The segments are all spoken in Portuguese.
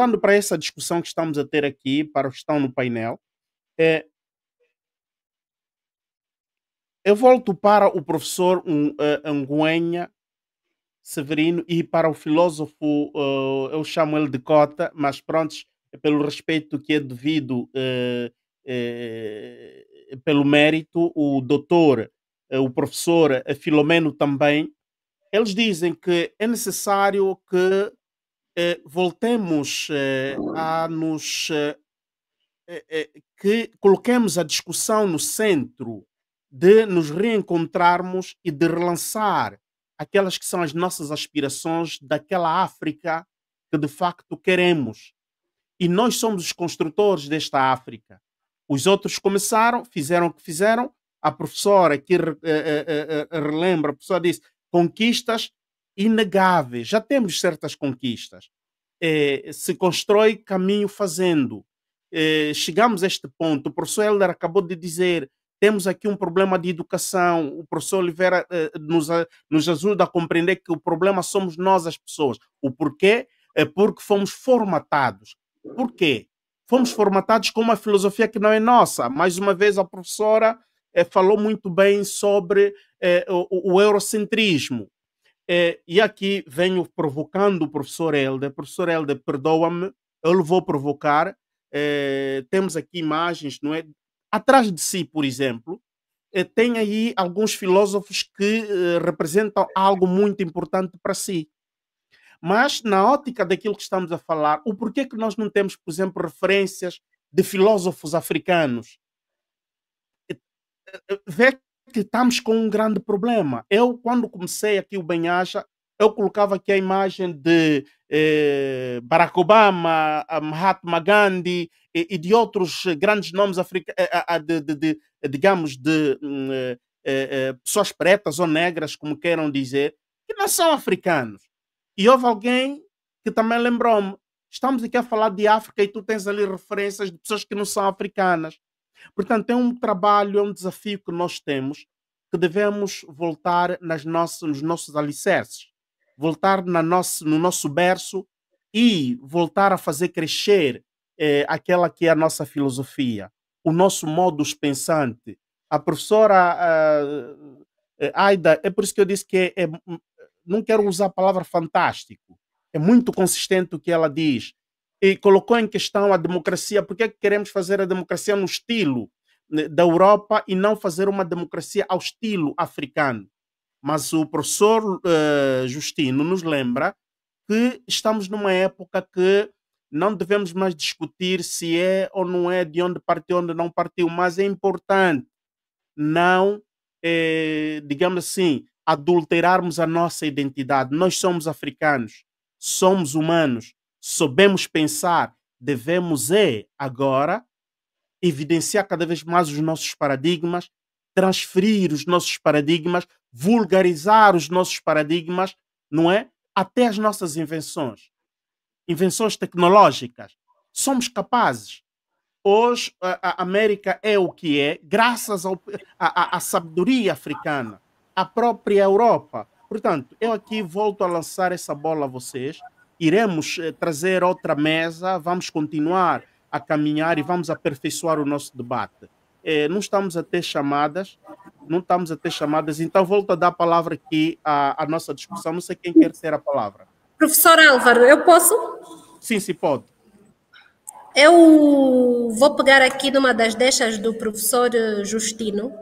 voltando para essa discussão que estamos a ter aqui, para os que estão no painel, é, eu volto para o professor Anguenha Severino e para o filósofo, eu chamo ele de Cota, mas pronto, pelo respeito que é devido, pelo mérito, o doutor, o professor Filomeno também, eles dizem que é necessário que voltemos a nos. Que coloquemos a discussão no centro de nos reencontrarmos e de relançar aquelas que são as nossas aspirações daquela África que de facto queremos. E nós somos os construtores desta África. Os outros começaram, fizeram o que fizeram. A professora aqui relembra, a professora disse, conquistas inegáveis. Já temos certas conquistas. Se constrói caminho fazendo. Chegamos a este ponto. O professor Helder acabou de dizer, temos aqui um problema de educação. O professor Oliveira nos ajuda a compreender que o problema somos nós as pessoas. O porquê? É porque fomos formatados. Por quê? Fomos formatados com uma filosofia que não é nossa. Mais uma vez, a professora falou muito bem sobre o eurocentrismo. E aqui venho provocando o professor Helder. Professor Helder, perdoa-me, eu lhe vou provocar. Temos aqui imagens, não é? Atrás de si, por exemplo, tem aí alguns filósofos que representam algo muito importante para si. Mas, na ótica daquilo que estamos a falar, o porquê que nós não temos, por exemplo, referências de filósofos africanos? Vê que estamos com um grande problema. Eu, quando comecei aqui o Bem-Aja, eu colocava aqui a imagem de Barack Obama, Mahatma Gandhi e de outros grandes nomes africanos, digamos, de pessoas pretas ou negras, como queiram dizer, que não são africanos. E houve alguém que também lembrou-me, estamos aqui a falar de África e tu tens ali referências de pessoas que não são africanas. Portanto, é um trabalho, é um desafio que nós temos, que devemos voltar nos nossos alicerces, voltar no nosso berço e voltar a fazer crescer aquela que é a nossa filosofia, o nosso modus pensante. A professora Aida, é por isso que eu disse que não quero usar a palavra fantástico, é muito consistente o que ela diz. E colocou em questão a democracia. Por que queremos fazer a democracia no estilo da Europa e não fazer uma democracia ao estilo africano? Mas o professor Justino nos lembra que estamos numa época que não devemos mais discutir se é ou não é, de onde partiu, onde não partiu, mas é importante não, digamos assim, adulterarmos a nossa identidade. Nós somos africanos, somos humanos, sabemos pensar, devemos agora evidenciar cada vez mais os nossos paradigmas, transferir os nossos paradigmas, vulgarizar os nossos paradigmas, não é? Até as nossas invenções. Invenções tecnológicas. Somos capazes. Hoje a América é o que é, graças à sabedoria africana, à própria Europa. Portanto, eu aqui volto a lançar essa bola a vocês. Iremos trazer outra mesa, vamos continuar a caminhar e vamos aperfeiçoar o nosso debate. Não estamos a ter chamadas, então volto a dar a palavra aqui à nossa discussão. Não sei quem quer ter a palavra. Professor Álvaro, eu posso? Sim, pode. Eu vou pegar aqui numa das deixas do professor Justino,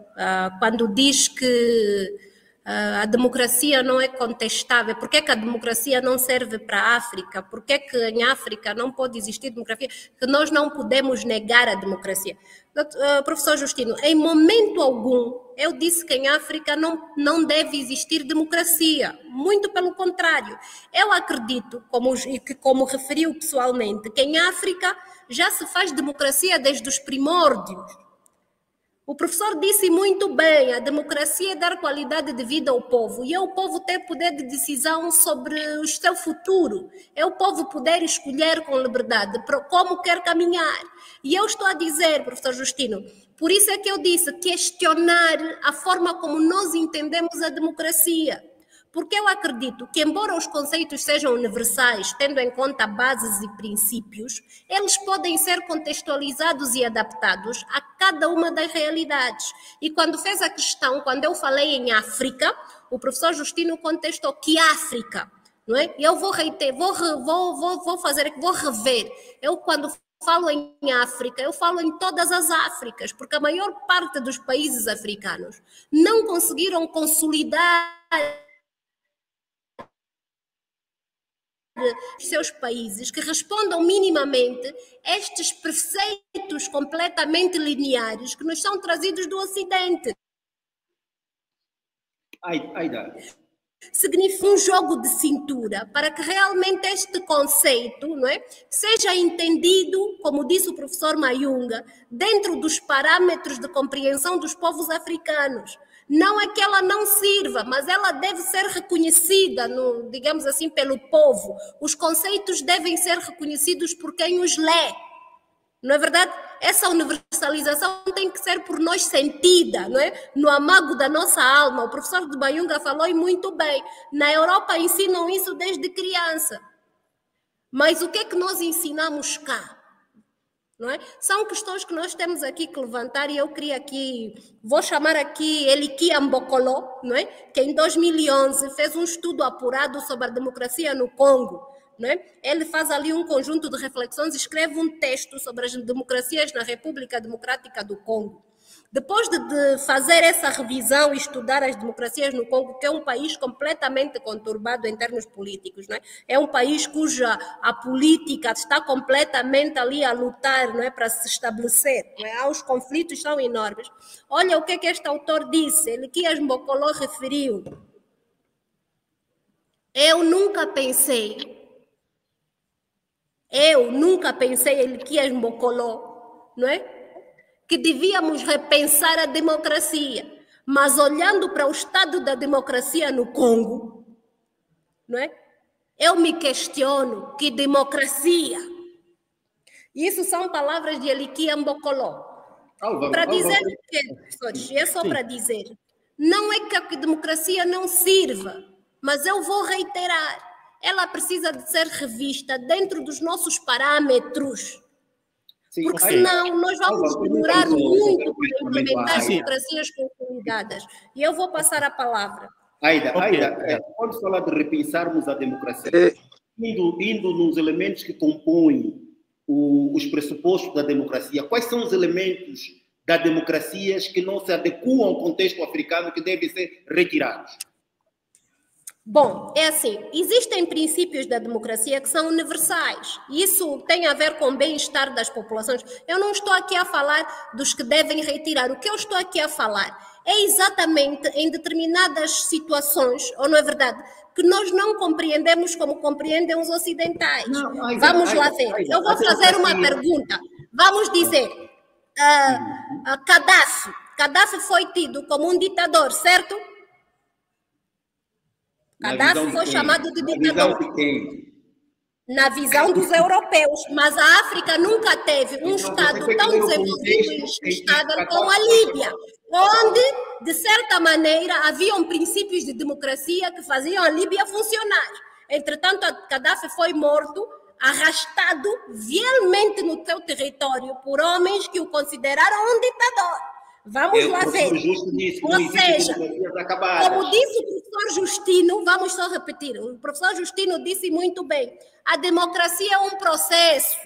quando diz que a democracia não é contestável. Por que é que a democracia não serve para a África? Por que é que em África não pode existir democracia? Que nós não podemos negar a democracia. Professor Justino, em momento algum eu disse que em África não deve existir democracia. Muito pelo contrário. Eu acredito, como referiu pessoalmente, que em África já se faz democracia desde os primórdios. O professor disse muito bem, a democracia é dar qualidade de vida ao povo e é o povo ter poder de decisão sobre o seu futuro. É o povo poder escolher com liberdade como quer caminhar. E eu estou a dizer, professor Justino, por isso é que eu disse questionar a forma como nós entendemos a democracia. Porque eu acredito que, embora os conceitos sejam universais, tendo em conta bases e princípios, eles podem ser contextualizados e adaptados a cada uma das realidades. E quando fez a questão, quando eu falei em África, o professor Justino contestou que África, não é? Eu vou reiter, vou rever. Eu, quando falo em África, eu falo em todas as Áfricas, porque a maior parte dos países africanos não conseguiram consolidar seus países que respondam minimamente a estes preceitos completamente lineares que nos são trazidos do Ocidente. Aida. Significa um jogo de cintura para que realmente este conceito, não é, seja entendido, como disse o professor Mayunga, dentro dos parâmetros de compreensão dos povos africanos. Não é que ela não sirva, mas ela deve ser reconhecida, digamos assim, pelo povo. Os conceitos devem ser reconhecidos por quem os lê. Não é verdade? Essa universalização tem que ser por nós sentida, não é? No amago da nossa alma. O professor de Mayunga falou e muito bem. Na Europa ensinam isso desde criança. Mas o que é que nós ensinamos cá? Não é? São questões que nós temos aqui que levantar, e eu queria aqui, vou chamar aqui Elikia Mbokolo, não é? Que em 2011 fez um estudo apurado sobre a democracia no Congo. Não é? Ele faz ali um conjunto de reflexões e escreve um texto sobre as democracias na República Democrática do Congo. Depois de fazer essa revisão e estudar as democracias no Congo, que é um país completamente conturbado em termos políticos, não é? É um país cuja a política está completamente ali a lutar, não é, para se estabelecer. Não é? Os conflitos são enormes. Olha o que é que este autor disse, Elikias Mbokolo referiu. Eu nunca pensei, Elikias Mbokolo, não é? Que devíamos repensar a democracia, mas olhando para o estado da democracia no Congo, não é? Eu me questiono que democracia. Isso são palavras de Elikia Mbokolo. Para dizer o quê, professores? É só para dizer, não é que a democracia não sirva, mas eu vou reiterar, ela precisa de ser revista dentro dos nossos parâmetros. Sim, porque senão nós vamos demorar muito para implementar democracias consolidadas. E eu vou passar a palavra. Aida, quando fala de repensarmos a democracia, indo nos elementos que compõem os pressupostos da democracia, quais são os elementos da democracia que não se adequam ao contexto africano que devem ser retirados? Bom, é assim, existem princípios da democracia que são universais. Isso tem a ver com o bem-estar das populações. Eu não estou aqui a falar dos que devem retirar. O que eu estou aqui a falar é exatamente em determinadas situações, ou não é verdade, que nós não compreendemos como compreendem os ocidentais. Vamos lá ver. Eu vou fazer uma pergunta. Vamos dizer, Gaddafi foi tido como um ditador, certo? Gaddafi foi chamado de ditador. Na visão dos europeus, mas a África nunca teve um Estado tão desenvolvido e estável como a Líbia, onde, de certa maneira, haviam princípios de democracia que faziam a Líbia funcionar. Entretanto, Gaddafi foi morto, arrastado vielmente no seu território por homens que o consideraram um ditador. Vamos lá ver. Ou seja, como disse o professor Justino, vamos só repetir, o professor Justino disse muito bem, a democracia é um processo.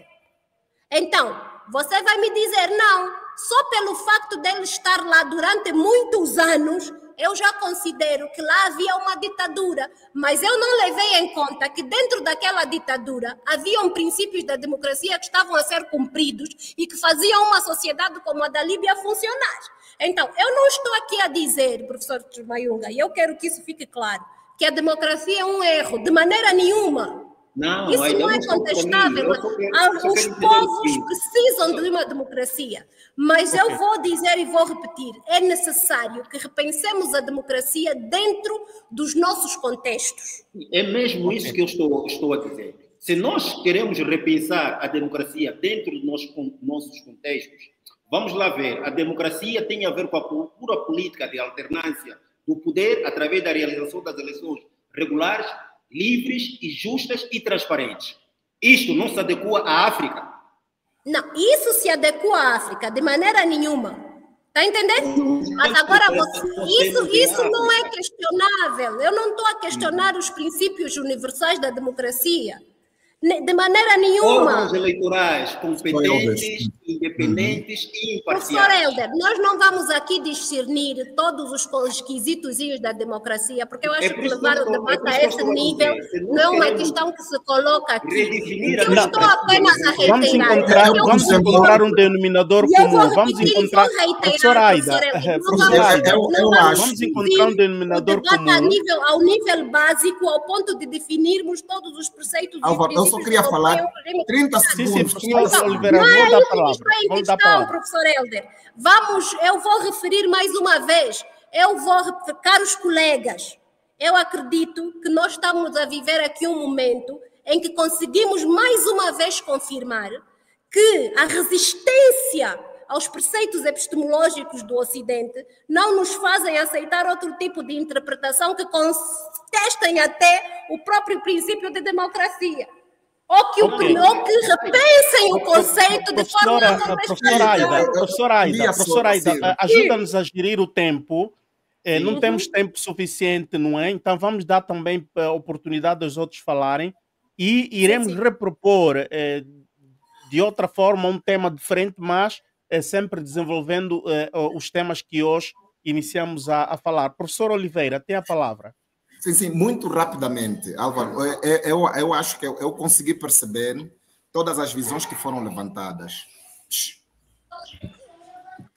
Então, você vai me dizer, não, só pelo facto dele estar lá durante muitos anos, eu já considero que lá havia uma ditadura, mas eu não levei em conta que dentro daquela ditadura haviam princípios da democracia que estavam a ser cumpridos e que faziam uma sociedade como a da Líbia funcionar. Então, eu não estou aqui a dizer, professor Mayunga, e eu quero que isso fique claro, que a democracia é um erro, de maneira nenhuma. Isso não é contestável. Os povos precisam de uma democracia. Mas eu vou dizer e vou repetir, é necessário que repensemos a democracia dentro dos nossos contextos. É mesmo isso que eu estou a dizer. Se nós queremos repensar a democracia dentro dos nossos contextos, vamos lá ver, a democracia tem a ver com a pura política de alternância do poder através da realização das eleições regulares, livres e justas e transparentes. Isto não se adequa à África? Não, isso se adequa à África, de maneira nenhuma. Está entendendo? Mas agora, isso não é questionável. Eu não estou a questionar os princípios universais da democracia. De maneira nenhuma. Órgãos eleitorais competentes, independentes e imparciais. Professor Helder, nós não vamos aqui discernir todos os quesitos da democracia, porque eu acho que levar o debate a esse nível não é uma questão que se coloca aqui. Eu estou apenas a reiterar. Vamos encontrar um denominador comum. Vamos encontrar, professora Aida, vamos encontrar um denominador comum. Ao nível básico, ao ponto de definirmos todos os preceitos e princípios. Eu só queria falar 30 segundos. Professor Oliveira, não é vou dar isso a palavra. que está em questão, professor Helder. Eu vou referir mais uma vez. Caros colegas, eu acredito que nós estamos a viver aqui um momento em que conseguimos mais uma vez confirmar que a resistência aos preceitos epistemológicos do Ocidente não nos fazem aceitar outro tipo de interpretação que contestem até o próprio princípio de democracia. Ou que repensem o conceito de forma a Professora Aida, ajuda-nos a gerir o tempo. Não temos tempo suficiente, não é? Então vamos dar também a oportunidade dos outros falarem e iremos repropor de outra forma um tema diferente, mas sempre desenvolvendo os temas que hoje iniciamos a falar. Professor Oliveira, tem a palavra. Sim, muito rapidamente, Álvaro. Eu acho que eu consegui perceber todas as visões que foram levantadas.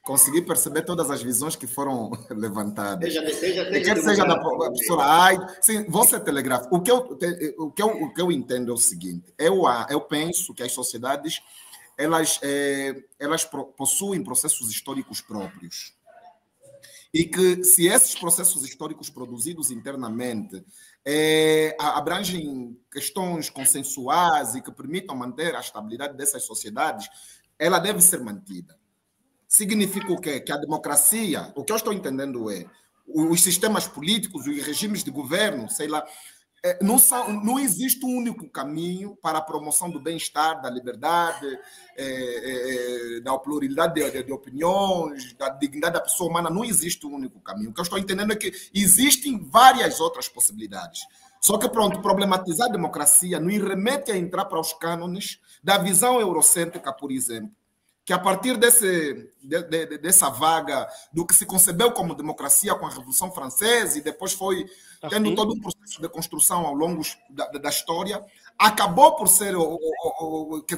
Consegui perceber todas as visões que foram levantadas. Quer seja da professora Aida. Sim, você telegrafa. O que eu entendo é o seguinte. Eu penso que as sociedades elas possuem processos históricos próprios. E que, se esses processos históricos produzidos internamente abrangem questões consensuais e que permitam manter a estabilidade dessas sociedades, ela deve ser mantida. Significa o quê? Que a democracia, o que eu estou entendendo os sistemas políticos, os regimes de governo, sei lá, não existe um único caminho para a promoção do bem-estar, da liberdade, da pluralidade de opiniões, da dignidade da pessoa humana. Não existe um único caminho. O que eu estou entendendo é que existem várias outras possibilidades. Só que, problematizar a democracia nos remete a entrar para os cânones da visão eurocêntrica, por exemplo, que a partir dessa vaga do que se concebeu como democracia com a Revolução Francesa e depois foi tendo todo um processo de construção ao longo da história, acabou por ser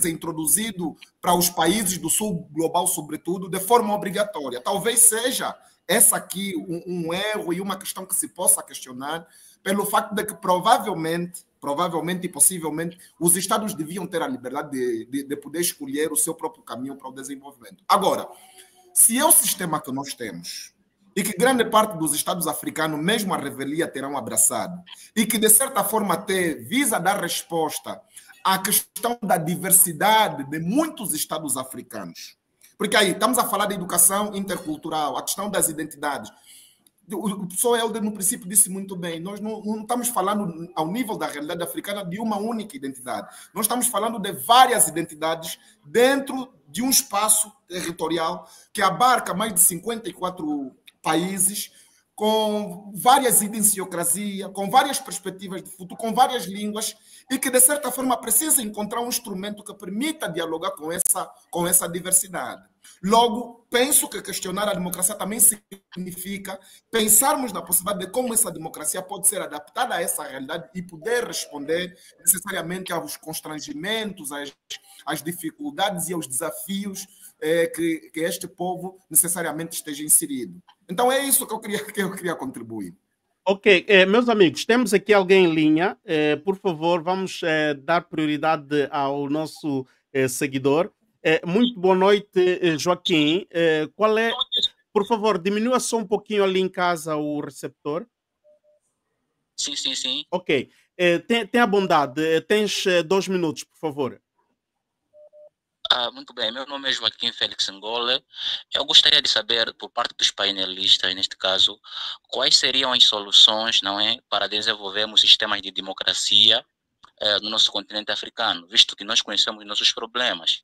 introduzido para os países do sul global, sobretudo, de forma obrigatória. Talvez seja essa aqui um erro e uma questão que se possa questionar pelo facto de que provavelmente e possivelmente, os Estados deviam ter a liberdade de poder escolher o seu próprio caminho para o desenvolvimento. Agora, se é o sistema que nós temos, e que grande parte dos Estados africanos, mesmo a revelia, terão abraçado, e que, de certa forma, visa dar resposta à questão da diversidade de muitos Estados africanos. Porque aí, estamos a falar de educação intercultural, a questão das identidades. O professor Helder, no princípio, disse muito bem, nós não estamos falando, ao nível da realidade africana, de uma única identidade. Nós estamos falando de várias identidades dentro de um espaço territorial que abarca mais de 54 países, com várias idiosincrasias, com várias perspectivas de futuro, com várias línguas, e que, de certa forma, precisa encontrar um instrumento que permita dialogar com essa diversidade. Logo, penso que questionar a democracia também significa pensarmos na possibilidade de como essa democracia pode ser adaptada a essa realidade e poder responder necessariamente aos constrangimentos, às dificuldades e aos desafios que este povo necessariamente esteja inserido. Então, é isso que eu queria contribuir. Ok, meus amigos, temos aqui alguém em linha. Por favor, vamos dar prioridade ao nosso seguidor. Muito boa noite, Joaquim. Por favor, diminua só um pouquinho ali em casa o receptor. Sim. Ok. Tem a bondade. Tens 2 minutos, por favor. Muito bem, meu nome é Joaquim Félix Ngole. Eu gostaria de saber, por parte dos painelistas, neste caso, quais seriam as soluções, não é, para desenvolvermos sistemas de democracia no nosso continente africano, visto que nós conhecemos nossos problemas.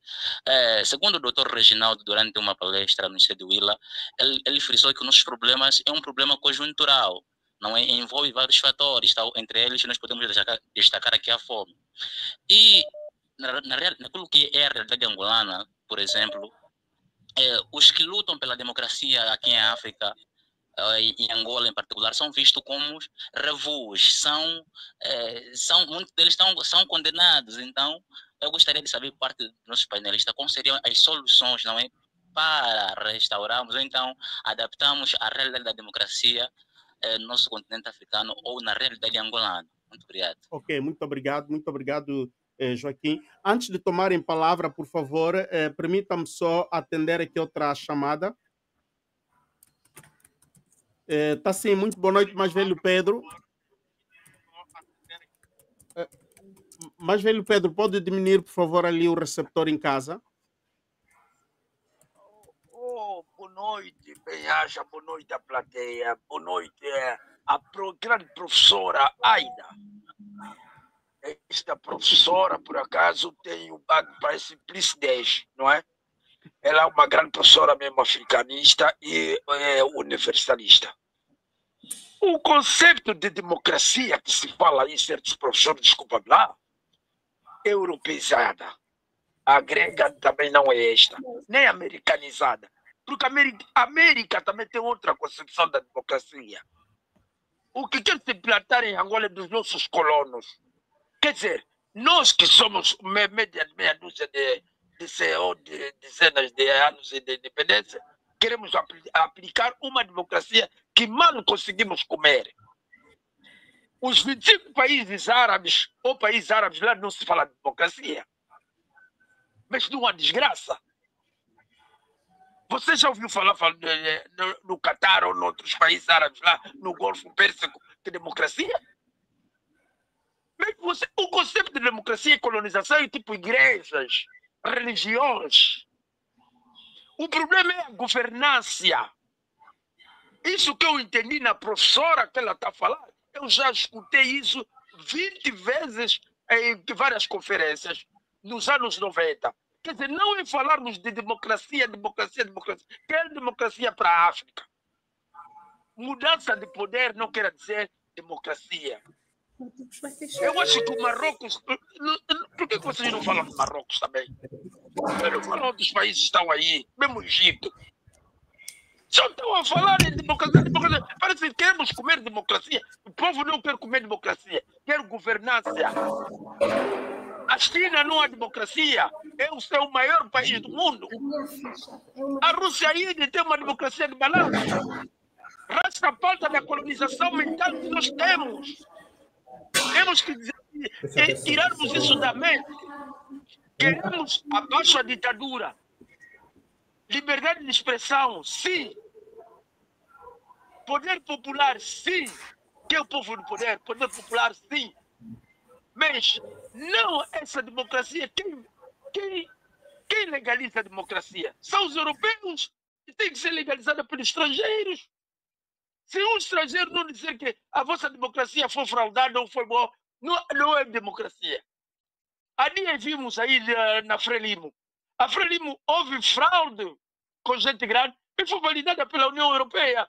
Segundo o Dr. Reginaldo, durante uma palestra no Estado de Huila, ele frisou que os nossos problemas é um problema conjuntural, não é? Envolve vários fatores, tal. Entre eles nós podemos destacar aqui a fome. E naquilo que é a realidade angolana, por exemplo, os que lutam pela democracia aqui em África, em Angola em particular, são vistos como revuos, muitos deles são condenados. Então, eu gostaria de saber, por parte dos nossos painelistas, quais seriam as soluções, não é, para restaurarmos ou então adaptarmos a realidade da democracia no nosso continente africano ou na realidade angolana. Muito obrigado. Ok, muito obrigado, Joaquim. Antes de tomarem palavra, por favor, permita-me só atender aqui outra chamada. Tá sim, muito boa noite, mais velho Pedro. Mais velho Pedro, pode diminuir, por favor, ali o receptor em casa? Boa noite, Benhaja, boa noite à plateia, boa noite à grande professora Aida. Esta professora, por acaso, tem um bag para simplicidade, não é? Ela é uma grande professora mesmo africanista e universalista. O conceito de democracia que se fala em certos professores, desculpa lá, é europeizada. A grega também não é esta, nem americanizada. Porque a América também tem outra concepção da democracia. O que quer se implantar em Angola é dos nossos colonos. Quer dizer, nós que somos meia dúzia de dezenas de anos de independência, queremos aplicar uma democracia que mal conseguimos comer. Os 25 países árabes, ou países árabes, lá não se fala de democracia. Mas de uma desgraça. Você já ouviu falar no Catar ou em outros países árabes, lá no Golfo Pérsico, de democracia? Mas o conceito de democracia e colonização é tipo igrejas, religiões. O problema é a governança. Isso que eu entendi na professora que ela está falando, eu já escutei isso 20 vezes em várias conferências nos anos 90. Quer dizer, não é falarmos de democracia. Quer democracia para a África. Mudança de poder não quer dizer democracia. Eu acho que o Marrocos... Por que vocês não falam de Marrocos também? Falam dos países que estão aí, mesmo o Egito. Só estão a falar em democracia. Parece que queremos comer democracia. O povo não quer comer democracia, quer governança. A China não há democracia. É o maior país do mundo. A Rússia ainda tem uma democracia de balanço. Resta a falta da colonização mental que nós temos. Temos que tirarmos isso da mente. Queremos abaixo a ditadura. Liberdade de expressão, sim. Poder popular, sim. Que é o povo do poder? Poder popular, sim. Mas não essa democracia. Quem legaliza a democracia? São os europeus. E tem que ser legalizada pelos estrangeiros. Se um estrangeiro não dizer que a vossa democracia foi fraudada, não foi boa, não é democracia. Há dias vimos aí na Frelimo. A Frelimo houve fraude com gente grande e foi validada pela União Europeia.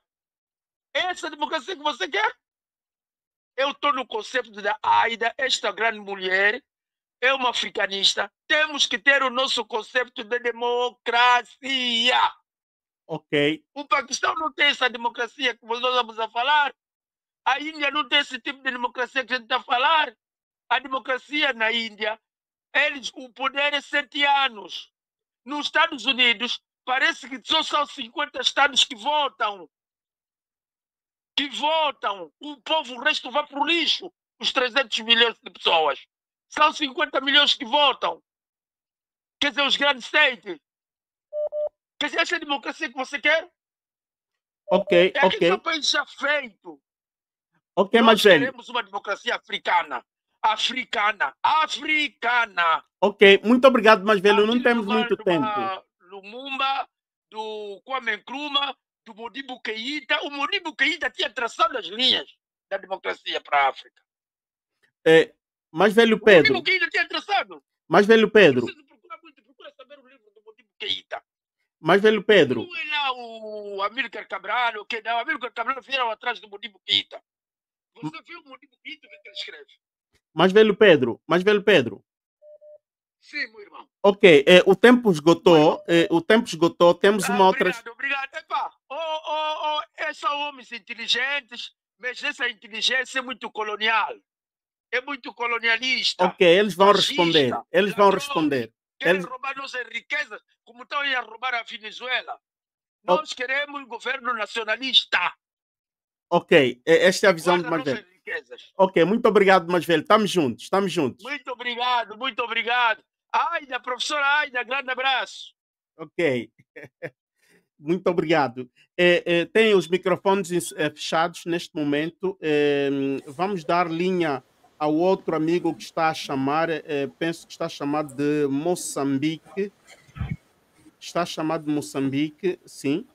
É essa democracia que você quer? Eu estou no conceito da Aida, esta grande mulher, é uma africanista. Temos que ter o nosso conceito de democracia. Ok. O Paquistão não tem essa democracia que nós estamos a falar. A Índia não tem esse tipo de democracia que a gente está a falar. A democracia na Índia, o poder é 7 anos. Nos Estados Unidos, parece que só são 50 estados que votam. O povo, o resto vai para o lixo. Os 300 milhões de pessoas. São 50 milhões que votam. Quer dizer, os grandes states. Quer dizer, essa é a democracia que você quer? Ok. É um país já feito. Ok, Nós mas velho. queremos uma democracia africana. africana. Africana. Ok, muito obrigado, mais velho. Não temos muito tempo. Lumumba, do Kwame Nkrumah, do Modibo Keïta. O Modibo Keïta tinha traçado as linhas da democracia para a África. Mais velho O Pedro. Modibo Keïta tinha traçado. Mais velho Pedro. Não precisa procurar muito, procura saber o livro do Modibo Keïta. Mais velho Pedro. Não é lá o Amílcar Cabral, o que não. O Amílcar Cabral vieram atrás do Modibo Keïta. Você viu o Modibo Keïta, o que ele escreve? Mais velho Pedro. Mais velho Pedro. Sim, meu irmão. Ok, o tempo esgotou. O tempo esgotou. Temos uma outra. Obrigado. Epá, são homens inteligentes, mas essa inteligência é muito colonial. É muito colonialista. Ok, eles vão fascista, responder. Eles vão ladrões, responder. Querem Eles... roubar nossas riquezas, como estão a roubar a Venezuela. Nós queremos um governo nacionalista. Ok, esta é a visão Guarda do mais velho. nossas riquezas. Ok, muito obrigado, mais velho. Estamos juntos. Muito obrigado. Aida, professora Aida, grande abraço. Ok, muito obrigado. Tem os microfones fechados neste momento. Vamos dar linha ao outro amigo que está a chamar. Penso que está chamado de Moçambique. Está chamado de Moçambique, sim.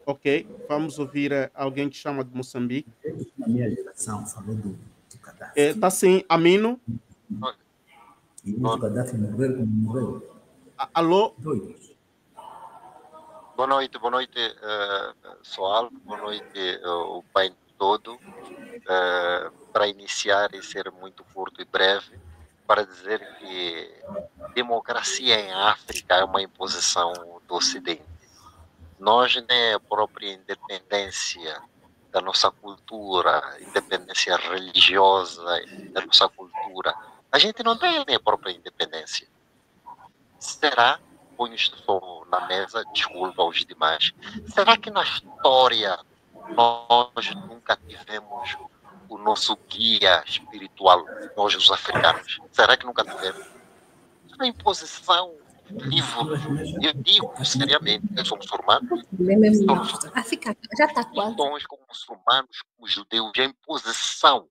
Ok, vamos ouvir alguém que chama de Moçambique. Na minha geração, falou do Gaddafi. Está sim, Amino. E o Gaddafi morreu como morreu. Alô? Doidos. Boa noite, pessoal. Boa noite, o país todo. Para iniciar e ser muito curto e breve, para dizer que democracia em África é uma imposição do Ocidente. Nós, nem a própria independência da nossa cultura, independência religiosa da nossa cultura, a gente não tem nem a própria independência. Será, ponho isto só na mesa, desculpa aos demais, será que na história nós nunca tivemos o nosso guia espiritual, nós os africanos? Será que nunca tivemos? É uma imposição livre. Eu digo seriamente, eu sou muçulmano. Já está quase. Nós, como muçulmanos, como judeus, a imposição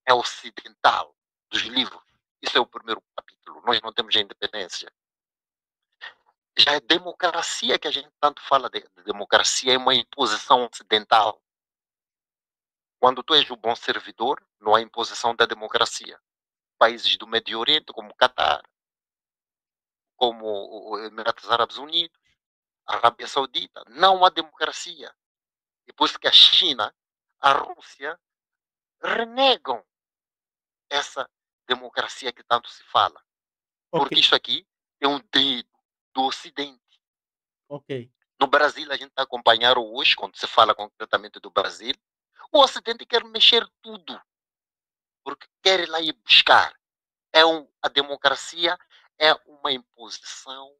é ocidental dos livros. Isso é o primeiro capítulo. Nós não temos a independência. Já a democracia, que a gente tanto fala de democracia, é uma imposição ocidental. Quando tu és o bom servidor, não há imposição da democracia. Países do Médio Oriente, como o Catar, como os Emirados Árabes Unidos, a Arábia Saudita, não há democracia. Depois que a China, a Rússia, renegam essa democracia que tanto se fala. Porque isso aqui é um dedo do Ocidente. Ok. No Brasil, a gente está acompanhando hoje, quando se fala concretamente do Brasil, o Ocidente quer mexer tudo, porque quer ir lá e buscar. A democracia é uma imposição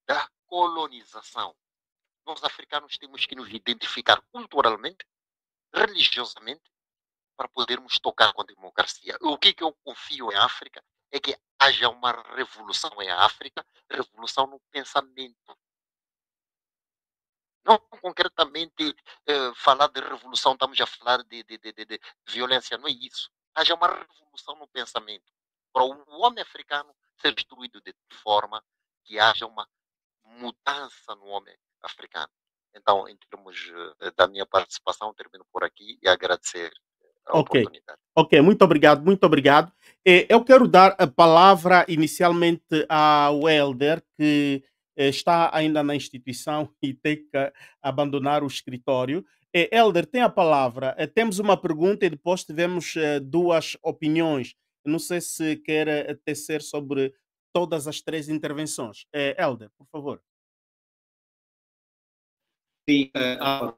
da colonização. Nós, africanos, temos que nos identificar culturalmente, religiosamente, para podermos tocar com a democracia. O que eu confio em África é que haja uma revolução em África, revolução no pensamento. Não concretamente falar de revolução, estamos a falar de violência, não é isso. Haja uma revolução no pensamento. Para o homem africano ser destruído de forma que haja uma mudança no homem africano. Então, em termos da minha participação, termino por aqui e agradecer a oportunidade. Ok, muito obrigado. Eu quero dar a palavra inicialmente ao Helder, que está ainda na instituição e tem que abandonar o escritório. Helder, tem a palavra. Temos uma pergunta e depois tivemos duas opiniões. Não sei se quer tecer sobre todas as três intervenções. Helder, por favor. Sim,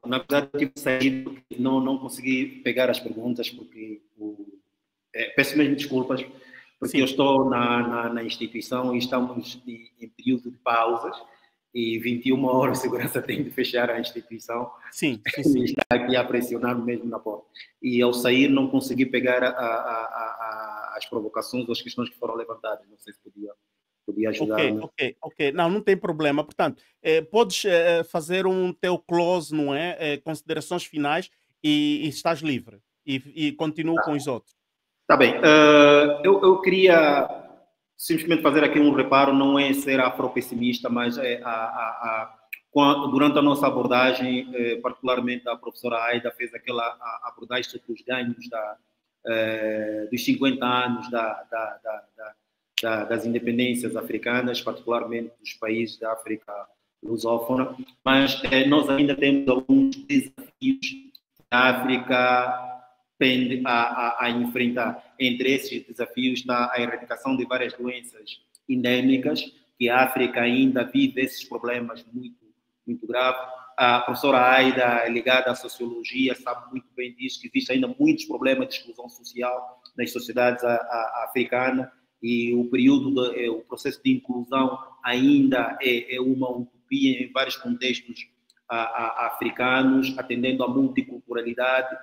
na verdade eu tive saído, não consegui pegar as perguntas porque peço mesmo desculpas, porque eu estou na instituição e estamos em período de pausas e 21 horas a segurança tem de fechar a instituição. Sim. E está aqui a pressionar mesmo na porta. E ao sair não consegui pegar as provocações ou as questões que foram levantadas. Não sei se podia ajudar. Ok. Não tem problema. Portanto, podes fazer um teu close, não é? Considerações finais e estás livre. E continuo com os outros. Tá bem. Eu queria simplesmente fazer aqui um reparo, não é ser afropessimista, mas durante a nossa abordagem, particularmente a professora Aida fez aquela abordagem sobre os ganhos dos 50 anos das independências africanas, particularmente dos países da África lusófona, mas nós ainda temos alguns desafios que a África tende a enfrentar. Entre esses desafios está a erradicação de várias doenças endêmicas, que a África ainda vive esses problemas muito graves. A professora Aida, ligada à sociologia, sabe muito bem disso, que existe ainda muitos problemas de exclusão social nas sociedades africanas, e o processo de inclusão ainda é uma utopia em vários contextos africanos, atendendo à multiculturalidade,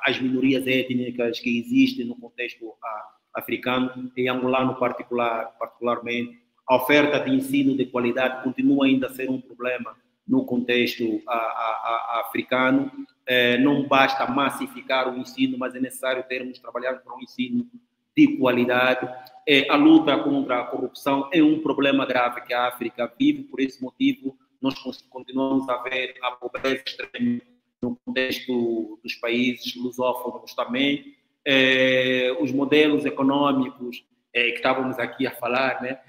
as minorias étnicas que existem no contexto africano e angolano particularmente. A oferta de ensino de qualidade continua ainda a ser um problema no contexto africano. Não basta massificar o ensino, mas é necessário trabalhar para um ensino de qualidade. A luta contra a corrupção é um problema grave que a África vive, por esse motivo nós continuamos a ver a pobreza extrema no contexto dos países lusófonos também. Os modelos econômicos que estávamos aqui a falar, né,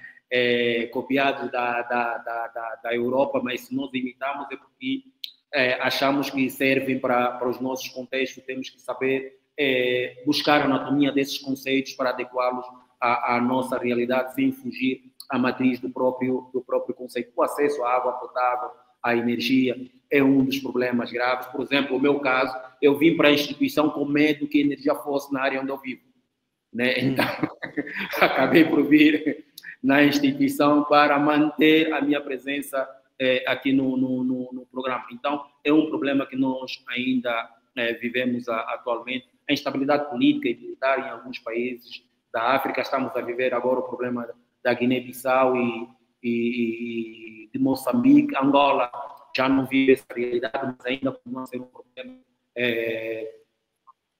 copiados da Europa, mas se nós imitamos é porque achamos que servem para os nossos contextos. Temos que saber buscar a anatomia desses conceitos para adequá-los à nossa realidade, sem fugir à matriz do próprio conceito. O acesso à água potável, à energia, é um dos problemas graves. Por exemplo, no meu caso, eu vim para a instituição com medo que a energia fosse na área onde eu vivo, né? Então, acabei por vir na instituição para manter a minha presença aqui no programa. Então, é um problema que nós ainda vivemos atualmente. A instabilidade política e militar em alguns países da África. Estamos a viver agora o problema da Guiné-Bissau e de Moçambique. Angola já não vive essa realidade, mas ainda continua a ser um problema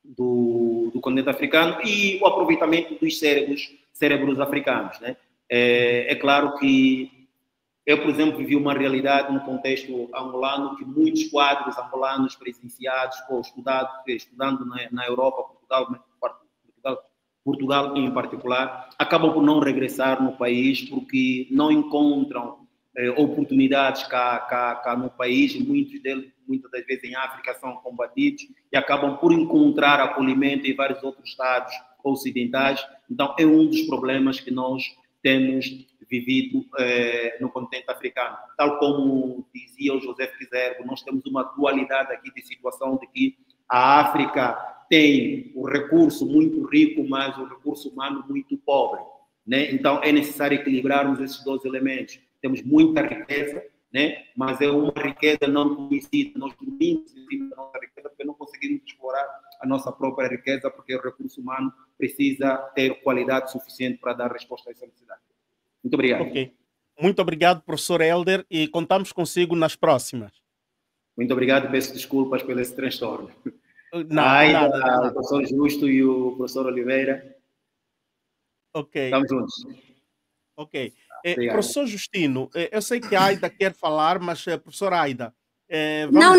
do continente africano, e o aproveitamento dos cérebros africanos, né? É claro que eu, por exemplo, vivi uma realidade no contexto angolano que muitos quadros angolanos presenciados ou estudando na Europa, Portugal em particular, acabam por não regressar no país porque não encontram oportunidades cá no país. Muitos deles, muitas das vezes em África, são combatidos e acabam por encontrar acolhimento em vários outros estados ocidentais. Então, é um dos problemas que nós temos vivido no continente africano. Tal como dizia o José Fizerbo, nós temos uma dualidade aqui de situação de que a África tem o recurso muito rico, mas o recurso humano muito pobre, né? Então, é necessário equilibrarmos esses dois elementos. Temos muita riqueza, né? Mas é uma riqueza não conhecida. Nós dormimos em cima da nossa riqueza porque não conseguimos explorar a nossa própria riqueza, porque o recurso humano precisa ter qualidade suficiente para dar resposta a essa necessidade. Muito obrigado. Ok. Muito obrigado, professor Helder, e contamos consigo nas próximas. Muito obrigado e peço desculpas pelo esse transtorno. Nada. O professor Justo e o professor Oliveira. Ok. Estamos juntos. Ok. Professor Justino, eu sei que a Aida quer falar, mas, professora Aida... Não,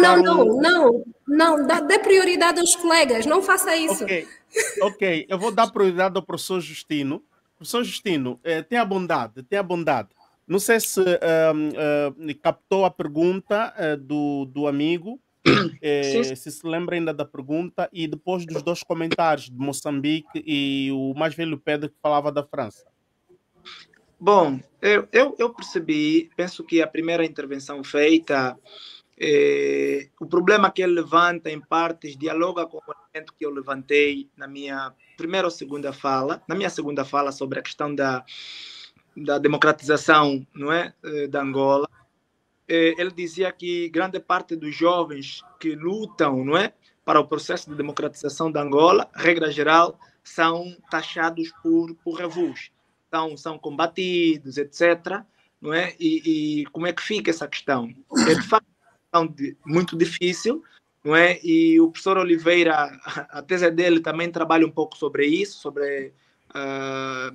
dê prioridade aos colegas, não faça isso. Ok, eu vou dar prioridade ao professor Justino. Professor Justino, tenha bondade. Não sei se captou a pergunta do amigo, se lembra ainda da pergunta, e depois dos dois comentários de Moçambique e o mais velho Pedro que falava da França. Bom, eu percebi, penso que a primeira intervenção feita, o problema que ele levanta em partes dialoga com o elemento que eu levantei na minha primeira ou segunda fala, sobre a questão da democratização, não é, da Angola. Ele dizia que grande parte dos jovens que lutam, não é, para o processo de democratização da Angola, regra geral, são taxados por revus, são combatidos, etc. Não é? E como é que fica essa questão? É de facto muito difícil, não é? E o professor Oliveira, a tese dele também trabalha um pouco sobre isso, sobre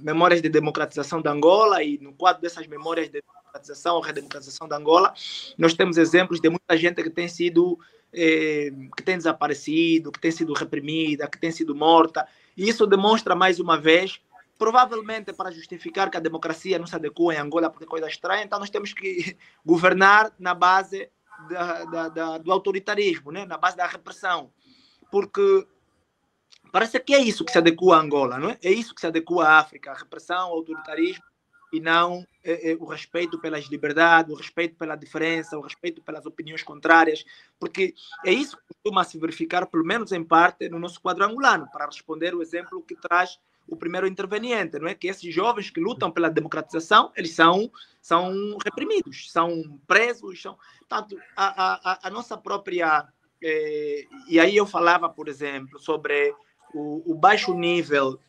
memórias de democratização de Angola, e no quadro dessas memórias de democratização ou redemocratização de Angola, nós temos exemplos de muita gente que tem sido que tem desaparecido, que tem sido reprimida, que tem sido morta, e isso demonstra mais uma vez, provavelmente para justificar que a democracia não se adequa em Angola porque é coisa estranha, então nós temos que governar na base do autoritarismo, né? Na base da repressão, porque parece que é isso que se adequa a Angola, não é? É isso que se adequa à África, a repressão, o autoritarismo, e não o respeito pelas liberdades, o respeito pela diferença, o respeito pelas opiniões contrárias, porque é isso que costuma se verificar, pelo menos em parte, no nosso quadro angolano, para responder o exemplo que traz o primeiro interveniente, não é? Que esses jovens que lutam pela democratização, eles são reprimidos, são presos, são... Tanto, a nossa própria... e aí eu falava, por exemplo, sobre o baixo nível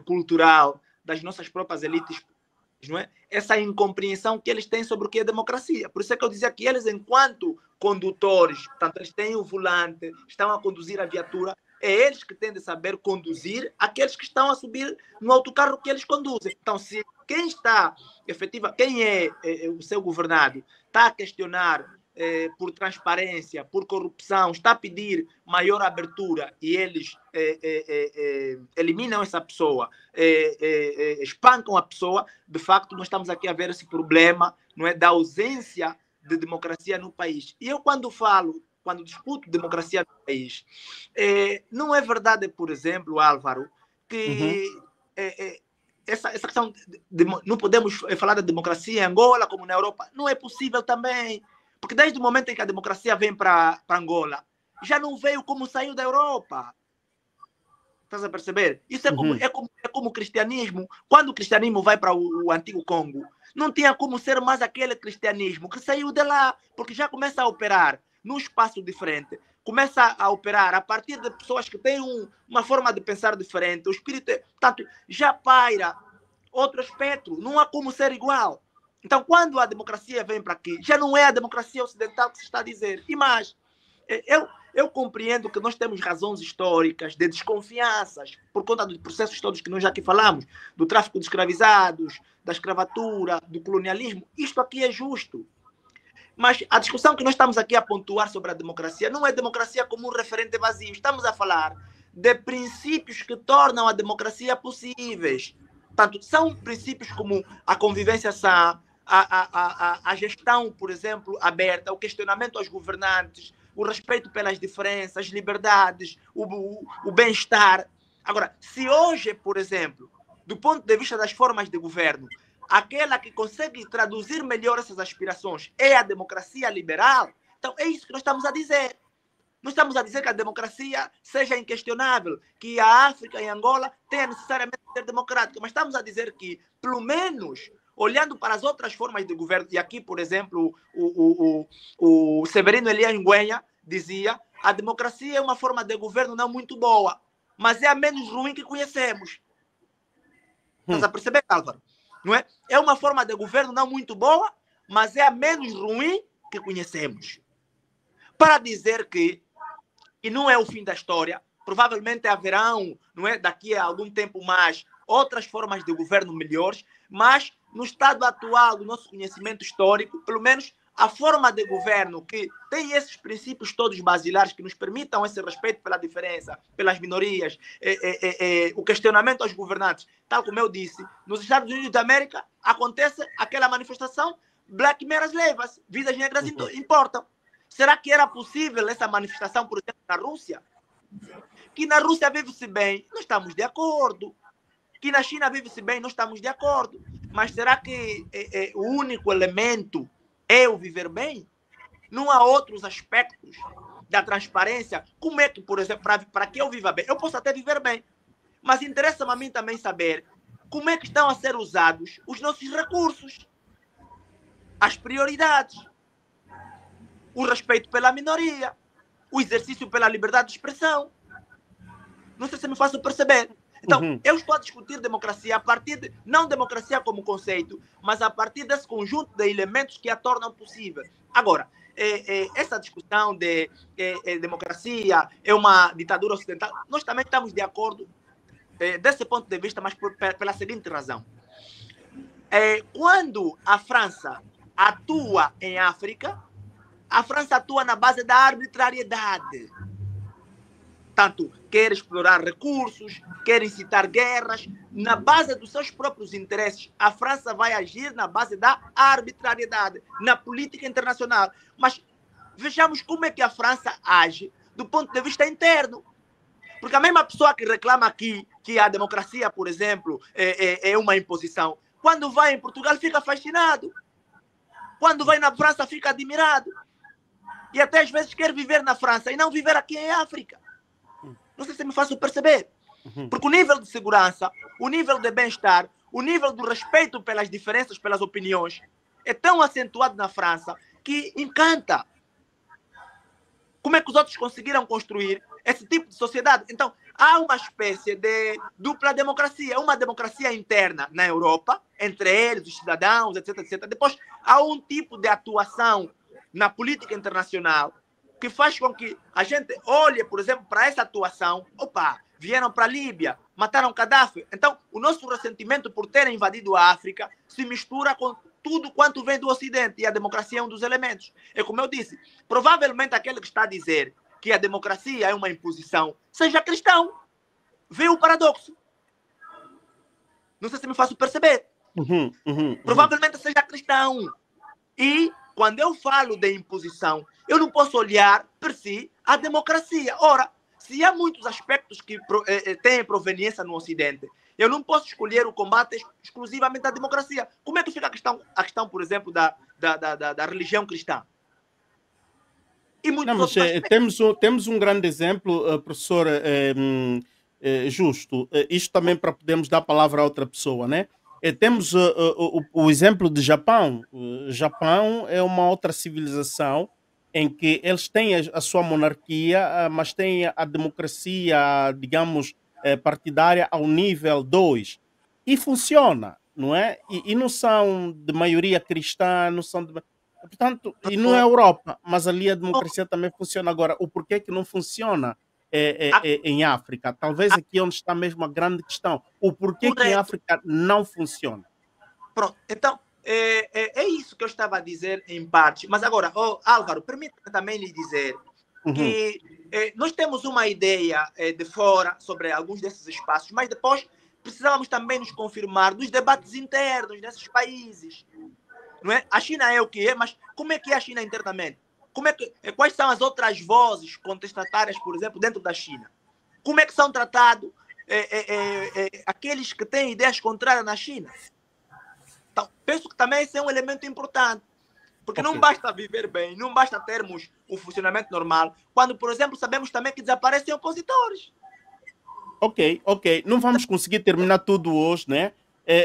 cultural das nossas próprias elites, não é? Essa incompreensão que eles têm sobre o que é democracia. Por isso é que eu dizia que eles, enquanto condutores, portanto, eles têm o volante, estão a conduzir a viatura, é eles que têm de saber conduzir aqueles que estão a subir no autocarro que eles conduzem. Então, se quem está, quem é o seu governado, está a questionar por transparência, por corrupção, está a pedir maior abertura e eles eliminam essa pessoa, espancam a pessoa, de facto nós estamos aqui a ver esse problema, não é, da ausência de democracia no país. E eu quando discuto democracia no país, não é verdade, por exemplo, Álvaro, que essa questão não podemos falar da democracia em Angola como na Europa, não é possível também. Porque desde o momento em que a democracia vem para Angola, já não veio como saiu da Europa. Estás a perceber? Isso é como o cristianismo. Quando o cristianismo vai para o antigo Congo, não tinha como ser mais aquele cristianismo que saiu de lá, porque já começa a operar num espaço diferente, começa a operar a partir de pessoas que têm uma forma de pensar diferente. O espírito, portanto, já paira outro espectro. Não há como ser igual. Então, quando a democracia vem para aqui, já não é a democracia ocidental que se está a dizer. E mais, eu compreendo que nós temos razões históricas de desconfianças por conta dos processos todos que nós já aqui falamos, do tráfico de escravizados, da escravatura, do colonialismo. Isto aqui é justo. Mas a discussão que nós estamos aqui a pontuar sobre a democracia não é democracia como um referente vazio. Estamos a falar de princípios que tornam a democracia possíveis. Portanto, são princípios como a convivência sã, a gestão, por exemplo, aberta, o questionamento aos governantes, o respeito pelas diferenças, as liberdades, o bem-estar. Agora, se hoje, por exemplo, do ponto de vista das formas de governo, aquela que consegue traduzir melhor essas aspirações é a democracia liberal, então é isso que nós estamos a dizer. Não estamos a dizer que a democracia seja inquestionável, que a África e Angola tenha necessariamente de ser democrática, mas estamos a dizer que, pelo menos, olhando para as outras formas de governo, e aqui, por exemplo, o Severino Elias Ngüenya dizia: a democracia é uma forma de governo não muito boa, mas é a menos ruim que conhecemos. Estás a perceber, Álvaro? Não é? É uma forma de governo não muito boa, mas é a menos ruim que conhecemos. Para dizer que, e não é o fim da história, provavelmente haverão, não é, daqui a algum tempo mais, outras formas de governo melhores, mas no estado atual do nosso conhecimento histórico, pelo menos a forma de governo que tem esses princípios todos basilares que nos permitam esse respeito pela diferença, pelas minorias, o questionamento aos governantes, tal como eu disse, nos Estados Unidos da América acontece aquela manifestação Black Matters Levas, vidas negras importam. Será que era possível essa manifestação, por exemplo, na Rússia? Que na Rússia vive-se bem, não estamos de acordo. Que na China vive-se bem, não estamos de acordo. Mas será que o único elemento é o viver bem? Não há outros aspectos da transparência? Como é que, por exemplo, para que eu viva bem? Eu posso até viver bem, mas interessa-me a mim também saber como é que estão a ser usados os nossos recursos, as prioridades, o respeito pela minoria, o exercício pela liberdade de expressão. Não sei se me faço perceber. Então, eu estou a discutir democracia a partir de, não democracia como conceito, mas a partir desse conjunto de elementos que a tornam possível. Agora, essa discussão de democracia é uma ditadura ocidental, nós também estamos de acordo desse ponto de vista, mas pela seguinte razão. Quando a França atua em África, a França atua na base da arbitrariedade. Tanto quer explorar recursos, quer incitar guerras, na base dos seus próprios interesses. A França vai agir na base da arbitrariedade, na política internacional. Mas vejamos como é que a França age do ponto de vista interno. Porque a mesma pessoa que reclama aqui que a democracia, por exemplo, é uma imposição, quando vai em Portugal fica fascinado. Quando vai na França fica admirado. E até às vezes quer viver na França e não viver aqui em África. Não sei se me faço perceber. Porque o nível de segurança, o nível de bem-estar, o nível do respeito pelas diferenças, pelas opiniões, é tão acentuado na França que encanta. Como é que os outros conseguiram construir esse tipo de sociedade? Então, há uma espécie de dupla democracia. Uma democracia interna na Europa, entre eles, os cidadãos, etc, etc. Depois, há um tipo de atuação na política internacional que faz com que a gente olhe, por exemplo, para essa atuação. Opa, vieram para a Líbia, mataram Gaddafi. Então, o nosso ressentimento por terem invadido a África se mistura com tudo quanto vem do Ocidente, e a democracia é um dos elementos. É como eu disse, provavelmente aquele que está a dizer que a democracia é uma imposição, seja cristão. Vê o paradoxo. Não sei se me faço perceber. Provavelmente seja cristão. E quando eu falo de imposição, eu não posso olhar, per si, a democracia. Ora, se há muitos aspectos que têm proveniência no Ocidente, eu não posso escolher o combate exclusivamente da democracia. Como é que fica a questão, por exemplo, da religião cristã? E não, mas temos um grande exemplo, professor Justo. Isto também para podermos dar a palavra a outra pessoa, né? Temos o exemplo de Japão. O Japão é uma outra civilização em que eles têm a sua monarquia, mas têm a democracia, digamos, partidária ao nível 2. E funciona, não é? E não são de maioria cristã, não são de... Portanto, e não é Europa, mas ali a democracia também funciona. Agora, o porquê que não funciona em África? Talvez aqui onde está mesmo a grande questão. O porquê que em África não funciona? Pronto, então, é isso que eu estava a dizer em parte. Mas agora, Álvaro, permita-me também lhe dizer que nós temos uma ideia de fora sobre alguns desses espaços, mas depois precisamos também nos confirmar dos debates internos desses países. Não é? A China é o que é, mas como é que é a China internamente? Quais são as outras vozes contestatárias, por exemplo, dentro da China? Como é que são tratados aqueles que têm ideias contrárias na China? Então, penso que também esse é um elemento importante. Porque não basta viver bem, não basta termos um funcionamento normal, quando, por exemplo, sabemos também que desaparecem opositores. Ok. Não vamos conseguir terminar tudo hoje, né?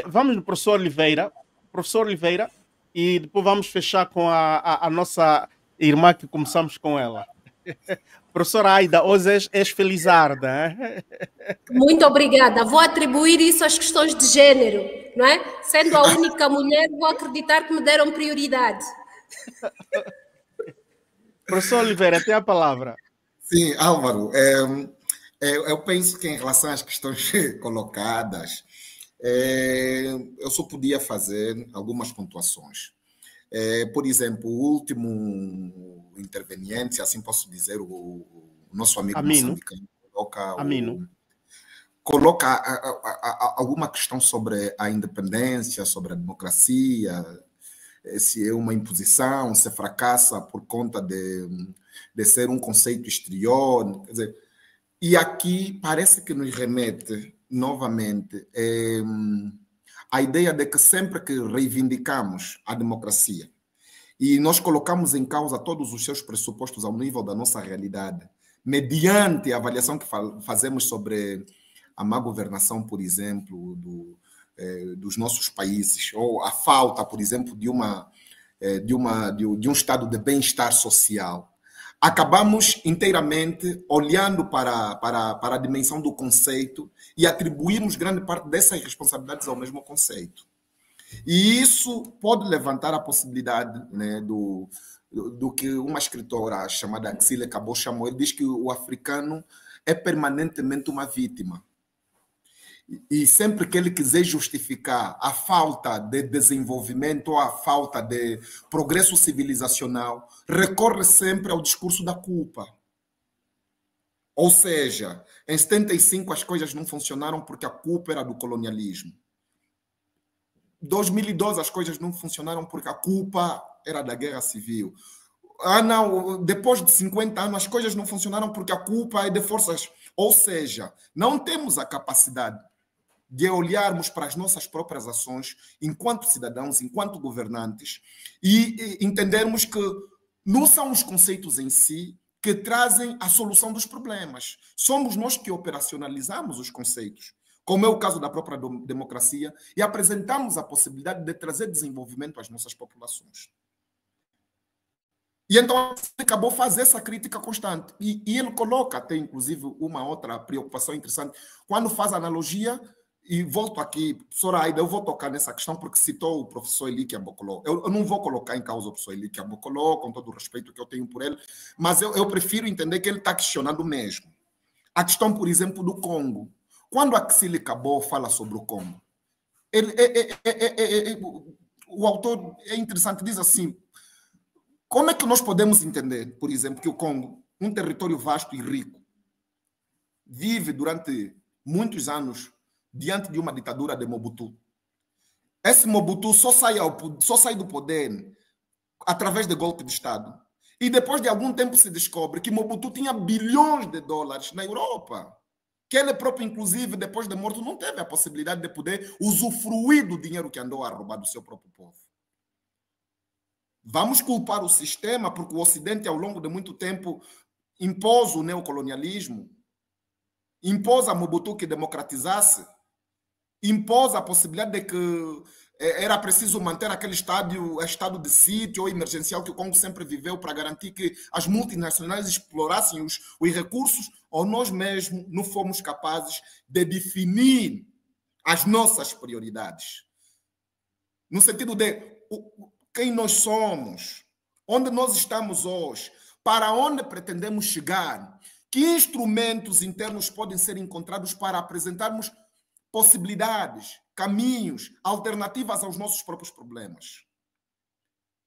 Vamos no professor Oliveira. Professor Oliveira, e depois vamos fechar com a nossa irmã que começamos com ela. Professora Aida, hoje és felizarda. Muito obrigada. Vou atribuir isso às questões de gênero, não é? Sendo a única mulher, vou acreditar que me deram prioridade. Professor Oliveira, tem a palavra. Sim, Álvaro, eu penso que em relação às questões colocadas, eu só podia fazer algumas pontuações. Por exemplo, o último interveniente, se assim posso dizer, o nosso amigo moçambicano, coloca alguma questão sobre a independência, sobre a democracia, se é uma imposição, se fracassa por conta de ser um conceito exterior. Quer dizer, e aqui parece que nos remete novamente a ideia de que sempre que reivindicamos a democracia e nós colocamos em causa todos os seus pressupostos ao nível da nossa realidade, mediante a avaliação que fazemos sobre a má governação, por exemplo, dos nossos países, ou a falta, por exemplo, de um estado de bem-estar social, acabamos inteiramente olhando para a dimensão do conceito e atribuirmos grande parte dessas responsabilidades ao mesmo conceito. E isso pode levantar a possibilidade, né, do que uma escritora chamada Axile Cabot chamou. Ele diz que o africano é permanentemente uma vítima. E sempre que ele quiser justificar a falta de desenvolvimento ou a falta de progresso civilizacional, recorre sempre ao discurso da culpa. Ou seja, em 75 as coisas não funcionaram porque a culpa era do colonialismo. Em 2012 as coisas não funcionaram porque a culpa era da guerra civil. Não, depois de 50 anos as coisas não funcionaram porque a culpa é de forças. Ou seja, não temos a capacidade de olharmos para as nossas próprias ações enquanto cidadãos, enquanto governantes, e entendermos que não são os conceitos em si que trazem a solução dos problemas. Somos nós que operacionalizamos os conceitos, como é o caso da própria democracia, e apresentamos a possibilidade de trazer desenvolvimento às nossas populações. E então ele acabou fazer essa crítica constante. E ele coloca até, inclusive, uma outra preocupação interessante, quando faz analogia. E volto aqui, professora Aida, eu vou tocar nessa questão porque citou o professor Elique Abocoló. Eu não vou colocar em causa o professor Elique Abocoló, com todo o respeito que eu tenho por ele, mas eu prefiro entender que ele está questionando mesmo. A questão, por exemplo, do Congo. Quando Axile Cabot fala sobre o Congo, o autor é interessante, diz assim, como é que nós podemos entender, por exemplo, que o Congo, um território vasto e rico, vive durante muitos anos diante de uma ditadura de Mobutu. Esse Mobutu só sai do poder através de golpe de Estado. E depois de algum tempo se descobre que Mobutu tinha bilhões de dólares na Europa. Que ele próprio, inclusive, depois de morto, não teve a possibilidade de poder usufruir do dinheiro que andou a roubar do seu próprio povo. Vamos culpar o sistema porque o Ocidente, ao longo de muito tempo, impôs o neocolonialismo, impôs a Mobutu que democratizasse, impôs a possibilidade de que era preciso manter aquele estado de sítio ou emergencial que o Congo sempre viveu para garantir que as multinacionais explorassem os recursos, ou nós mesmos não fomos capazes de definir as nossas prioridades. No sentido de quem nós somos, onde nós estamos hoje, para onde pretendemos chegar, que instrumentos internos podem ser encontrados para apresentarmos possibilidades, caminhos, alternativas aos nossos próprios problemas.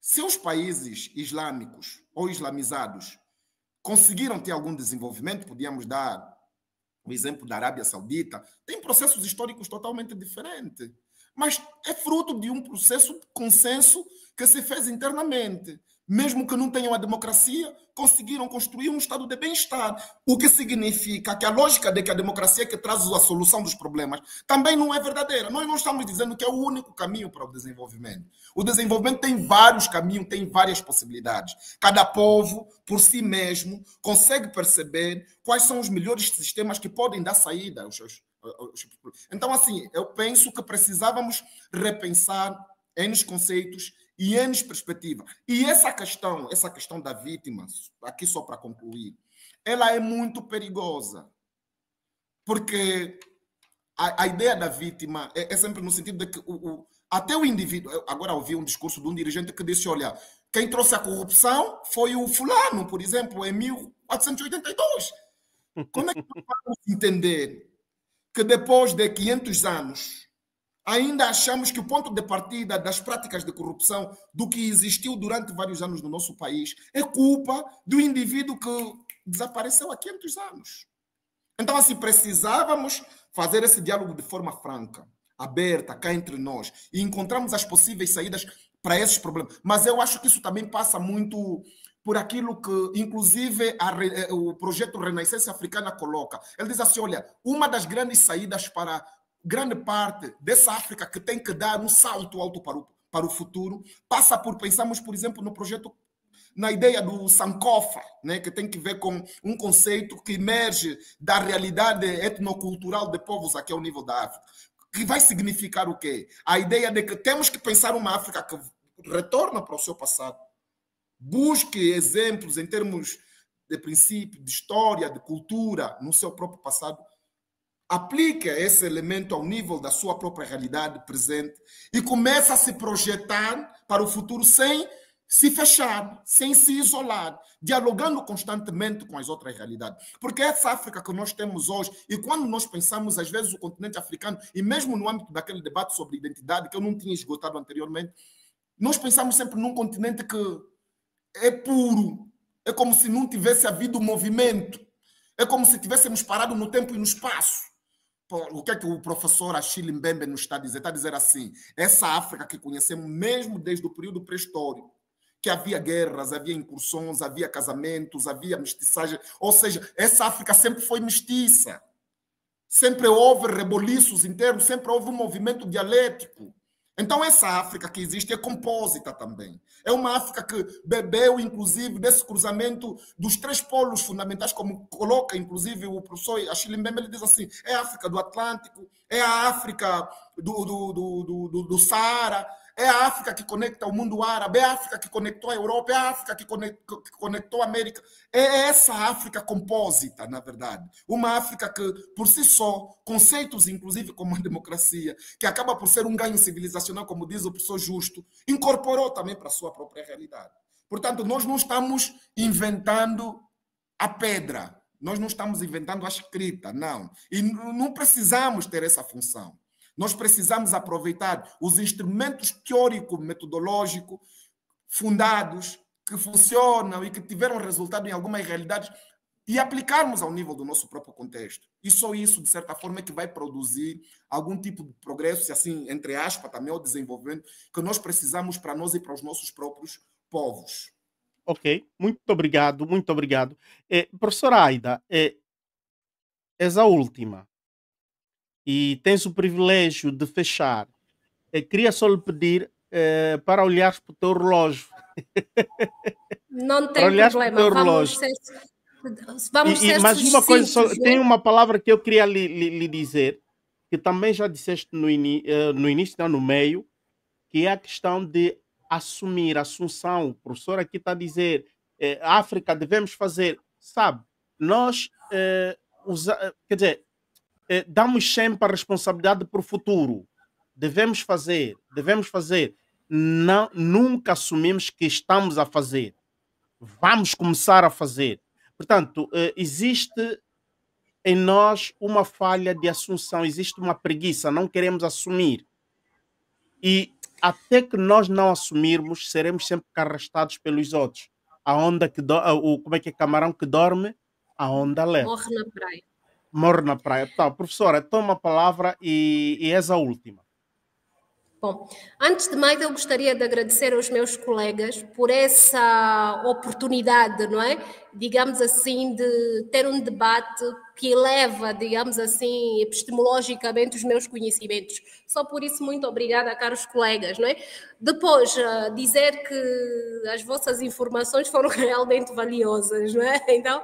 Se os países islâmicos ou islamizados conseguiram ter algum desenvolvimento, podíamos dar o exemplo da Arábia Saudita, tem processos históricos totalmente diferentes, mas é fruto de um processo de consenso que se fez internamente. Mesmo que não tenham a democracia, conseguiram construir um estado de bem-estar. O que significa que a lógica de que a democracia é que traz a solução dos problemas também não é verdadeira. Nós não estamos dizendo que é o único caminho para o desenvolvimento. O desenvolvimento tem vários caminhos, tem várias possibilidades. Cada povo, por si mesmo, consegue perceber quais são os melhores sistemas que podem dar saída aos seus. Então, assim, eu penso que precisávamos repensar N conceitos e N perspectivas. E essa questão da vítima, aqui só para concluir, ela é muito perigosa. Porque a ideia da vítima é sempre no sentido de que até o indivíduo... Agora ouvi um discurso de um dirigente que disse, olha, quem trouxe a corrupção foi o fulano, por exemplo, em 1482. Como é que nós vamos entender que depois de 500 anos ainda achamos que o ponto de partida das práticas de corrupção do que existiu durante vários anos no nosso país é culpa do indivíduo que desapareceu há 500 anos? Então, assim, precisávamos fazer esse diálogo de forma franca, aberta, cá entre nós, e encontrarmos as possíveis saídas para esses problemas. Mas eu acho que isso também passa muito por aquilo que, inclusive, o projeto Renascença Africana coloca. Ele diz assim, olha, uma das grandes saídas para grande parte dessa África que tem que dar um salto alto para o futuro, passa por pensarmos, por exemplo, no projeto, na ideia do Sankofa, né, que tem que ver com um conceito que emerge da realidade etnocultural de povos aqui ao nível da África, que vai significar o quê? A ideia de que temos que pensar uma África que retorna para o seu passado, busque exemplos em termos de princípio, de história, de cultura, no seu próprio passado, aplica esse elemento ao nível da sua própria realidade presente e começa a se projetar para o futuro sem se fechar, sem se isolar, dialogando constantemente com as outras realidades. Porque essa África que nós temos hoje, e quando nós pensamos, às vezes, o continente africano, e mesmo no âmbito daquele debate sobre identidade, que eu não tinha esgotado anteriormente, nós pensamos sempre num continente que é puro, é como se não tivesse havido movimento, é como se tivéssemos parado no tempo e no espaço. O que é que o professor Achille Mbembe nos está a dizer? Está a dizer assim, essa África que conhecemos mesmo desde o período pré-histórico, que havia guerras, havia incursões, havia casamentos, havia mestiçagem, ou seja, essa África sempre foi mestiça, sempre houve reboliços internos, sempre houve um movimento dialético. Então essa África que existe é compósita também. É uma África que bebeu, inclusive, desse cruzamento dos 3 polos fundamentais, como coloca, inclusive, o professor Achille Mbembe, ele diz assim, é a África do Atlântico, é a África do Saara, é a África que conecta o mundo árabe, é a África que conectou a Europa, é a África que conectou a América. É essa África compósita, na verdade. Uma África que, por si só, conceitos, inclusive como a democracia, que acaba por ser um ganho civilizacional, como diz o professor Justo, incorporou também para a sua própria realidade. Portanto, nós não estamos inventando a pedra, nós não estamos inventando a escrita, não. E não precisamos ter essa função. Nós precisamos aproveitar os instrumentos teórico-metodológicos fundados, que funcionam e que tiveram resultado em algumas realidades e aplicarmos ao nível do nosso próprio contexto. E só isso, de certa forma, é que vai produzir algum tipo de progresso, assim, entre aspas, também o desenvolvimento que nós precisamos para nós e para os nossos próprios povos. Ok, muito obrigado, muito obrigado. Professora Aida, és a última. E tens o privilégio de fechar. Queria só lhe pedir para olhares para o teu relógio. Não tem problema. Vamos ser mas uma coisa só, tem uma palavra que eu queria lhe dizer, que também já disseste no início, não, no meio, que é a questão de assumir, assunção. O professor aqui está a dizer, África devemos fazer, sabe, nós, quer dizer, damos sempre a responsabilidade para o futuro. Devemos fazer. Não, nunca assumimos que estamos a fazer. Vamos começar a fazer. Portanto, existe em nós uma falha de assunção, existe uma preguiça, não queremos assumir. E até que nós não assumirmos, seremos sempre arrastados pelos outros. A onda que como é que é camarão que dorme? A onda leva. Morre na praia. Morre na praia. Tá, professora, toma a palavra e és a última. Bom, antes de mais eu gostaria de agradecer aos meus colegas por essa oportunidade, não é? Digamos assim, de ter um debate que eleva, digamos assim, epistemologicamente os meus conhecimentos. Só por isso, muito obrigada, caros colegas, não é? Depois, dizer que as vossas informações foram realmente valiosas, não é? Então,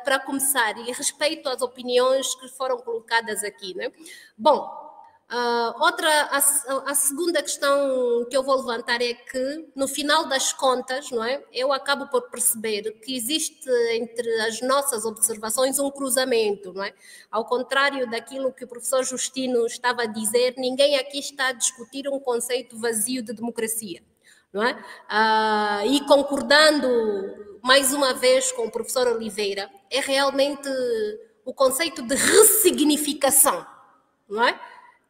para começar, e respeito às opiniões que foram colocadas aqui, não é? Bom, a segunda questão que eu vou levantar é que, no final das contas, não é, eu acabo por perceber que existe entre as nossas observações um cruzamento, não é? Ao contrário daquilo que o professor Justino estava a dizer, ninguém aqui está a discutir um conceito vazio de democracia, não é? E concordando mais uma vez com o professor Oliveira, é realmente o conceito de ressignificação, não é?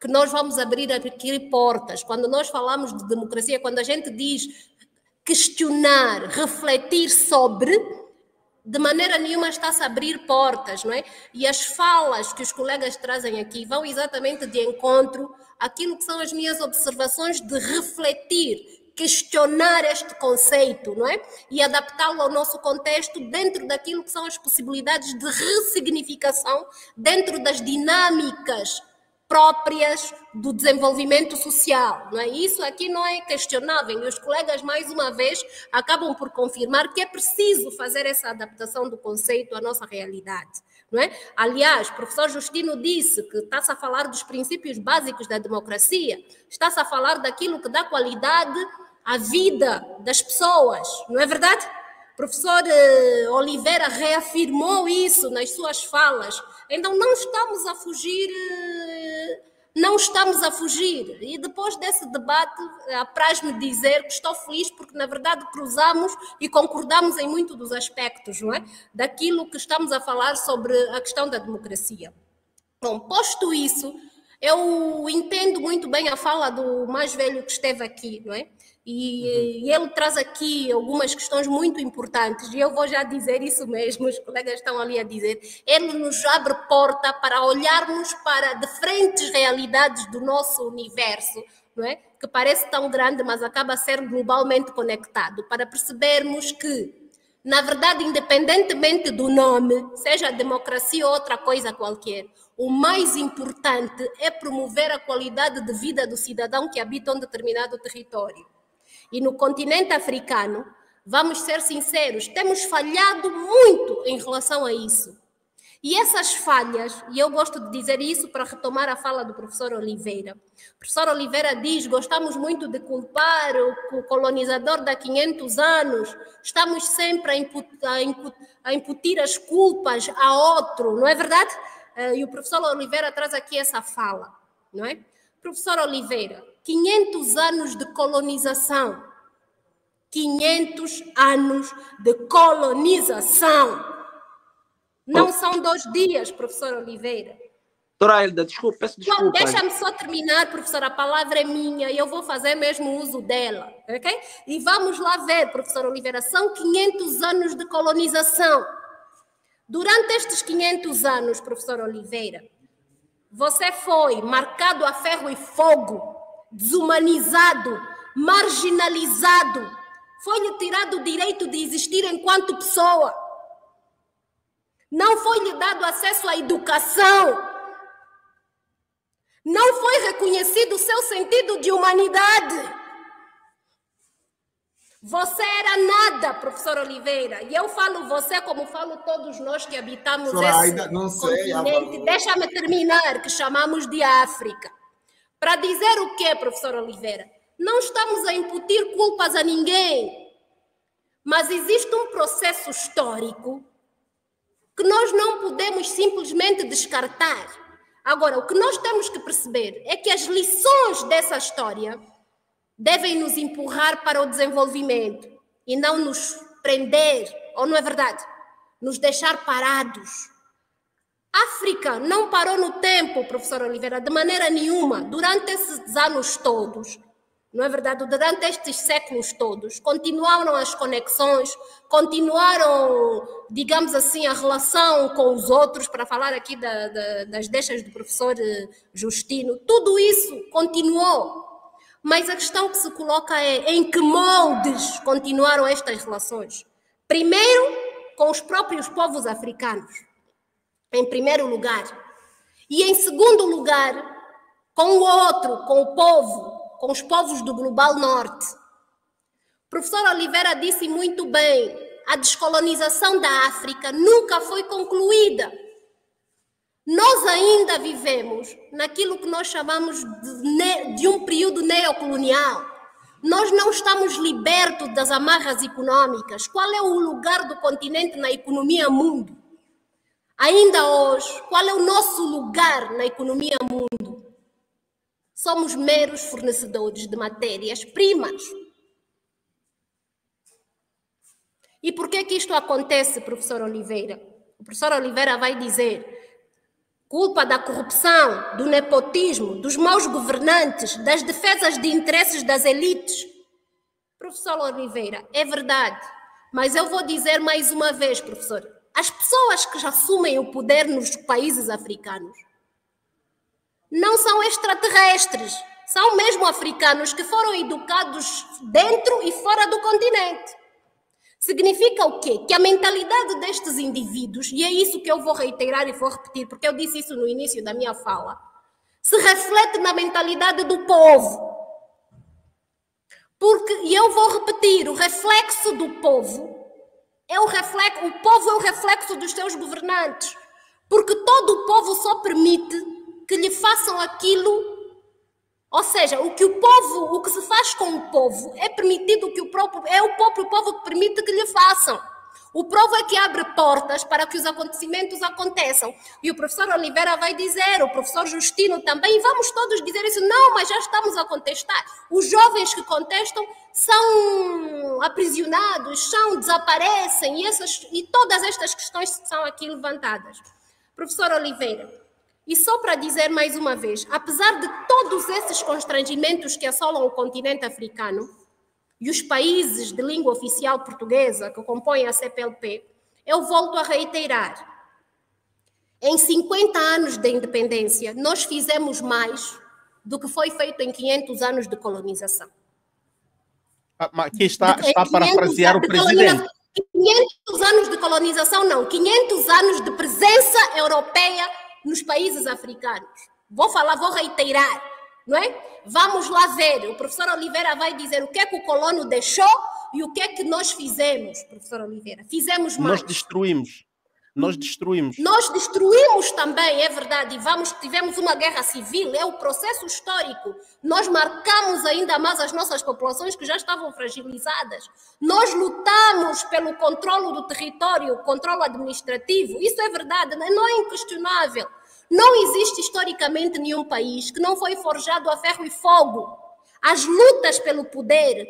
Que nós vamos abrir aqui portas. Quando nós falamos de democracia, quando a gente diz questionar, refletir sobre, de maneira nenhuma está-se a abrir portas, não é? E as falas que os colegas trazem aqui vão exatamente de encontro àquilo que são as minhas observações de refletir, questionar este conceito, não é? E adaptá-lo ao nosso contexto dentro daquilo que são as possibilidades de ressignificação, dentro das dinâmicas próprias do desenvolvimento social, não é? Isso aqui não é questionável e os colegas, mais uma vez, acabam por confirmar que é preciso fazer essa adaptação do conceito à nossa realidade, não é? Aliás, o professor Justino disse que está-se a falar dos princípios básicos da democracia, está-se a falar daquilo que dá qualidade à vida das pessoas, não é verdade? O professor Oliveira reafirmou isso nas suas falas. Então, não estamos a fugir não estamos a fugir. E depois desse debate, apraz-me dizer que estou feliz porque, na verdade, cruzamos e concordamos em muito dos aspectos, não é? Daquilo que estamos a falar sobre a questão da democracia. Bom, posto isso, eu entendo muito bem a fala do mais velho que esteve aqui, não é? E ele traz aqui algumas questões muito importantes, e eu vou já dizer isso mesmo, os colegas estão ali a dizer. Ele nos abre porta para olharmos para diferentes realidades do nosso universo, não é? Que parece tão grande, mas acaba a ser globalmente conectado, para percebermos que, na verdade, independentemente do nome, seja democracia ou outra coisa qualquer, o mais importante é promover a qualidade de vida do cidadão que habita um determinado território. E no continente africano, vamos ser sinceros, temos falhado muito em relação a isso. E essas falhas, e eu gosto de dizer isso para retomar a fala do professor Oliveira. O professor Oliveira diz: gostamos muito de culpar o colonizador de há 500 anos, estamos sempre a incutir as culpas a outro, não é verdade? E o professor Oliveira traz aqui essa fala, não é? Professor Oliveira, 500 anos de colonização. 500 anos de colonização. Não são 2 dias, professor Oliveira. Doutora Elda, desculpa, peço desculpa. Não, deixa-me só terminar, professora, a palavra é minha e eu vou fazer mesmo uso dela, ok? E vamos lá ver, professor Oliveira, são 500 anos de colonização. Durante estes 500 anos, professor Oliveira, você foi marcado a ferro e fogo, desumanizado, marginalizado, foi-lhe tirado o direito de existir enquanto pessoa. Não foi-lhe dado acesso à educação. Não foi reconhecido o seu sentido de humanidade. Você era nada, professor Oliveira. E eu falo você como falo todos nós que habitamos esse continente. Deixa-me terminar, que chamamos de África. Para dizer o quê, professor Oliveira? Não estamos a imputir culpas a ninguém. Mas existe um processo histórico que nós não podemos simplesmente descartar. Agora, o que nós temos que perceber é que as lições dessa história devem nos empurrar para o desenvolvimento e não nos prender, ou não é verdade? Nos deixar parados. A África não parou no tempo, professor Oliveira, de maneira nenhuma. Durante esses anos todos, não é verdade? Durante estes séculos todos, continuaram as conexões, continuaram, digamos assim, a relação com os outros, para falar aqui das deixas do professor Justino. Tudo isso continuou. Mas a questão que se coloca é em que moldes continuaram estas relações? Primeiro, com os próprios povos africanos, em primeiro lugar. E em segundo lugar, com o outro, com o povo, com os povos do Global Norte. O professor Oliveira disse muito bem, a descolonização da África nunca foi concluída. Nós ainda vivemos naquilo que nós chamamos de um período neocolonial. Nós não estamos libertos das amarras econômicas. Qual é o lugar do continente na economia mundo? Ainda hoje, qual é o nosso lugar na economia mundo? Somos meros fornecedores de matérias-primas. E por que isto acontece, professor Oliveira? O professor Oliveira vai dizer: culpa da corrupção, do nepotismo, dos maus governantes, das defesas de interesses das elites. Professor Oliveira, é verdade, mas eu vou dizer mais uma vez, professor, as pessoas que já assumem o poder nos países africanos não são extraterrestres, são mesmo africanos que foram educados dentro e fora do continente. Significa o quê? Que a mentalidade destes indivíduos, e é isso que eu vou reiterar e vou repetir, porque eu disse isso no início da minha fala, se reflete na mentalidade do povo. Porque, e eu vou repetir, o reflexo do povo o povo é o reflexo dos seus governantes. Porque todo o povo só permite que lhe façam aquilo. Ou seja, o que se faz com o povo é permitido que é o próprio povo que permite que lhe façam. O povo é que abre portas para que os acontecimentos aconteçam. E o professor Oliveira vai dizer, o professor Justino também, e vamos todos dizer isso. Não, mas já estamos a contestar. Os jovens que contestam são aprisionados, desaparecem, e todas estas questões são aqui levantadas. Professor Oliveira, e só para dizer mais uma vez, apesar de todos esses constrangimentos que assolam o continente africano, e os países de língua oficial portuguesa que compõem a CPLP, eu volto a reiterar. Em 50 anos de independência, nós fizemos mais do que foi feito em 500 anos de colonização. Mas aqui está a parafrasear o presidente. 500 anos de colonização, não. 500 anos de presença europeia nos países africanos. Vou reiterar. Não é? Vamos lá ver, o professor Oliveira vai dizer o que é que o colono deixou e o que é que nós fizemos, professor Oliveira. Fizemos mais. Nós destruímos. Nós destruímos também, é verdade, e tivemos uma guerra civil, é o processo histórico. Nós marcamos ainda mais as nossas populações que já estavam fragilizadas. Nós lutamos pelo controle do território, controle administrativo, isso é verdade, não é inquestionável. Não existe historicamente nenhum país que não foi forjado a ferro e fogo. As lutas pelo poder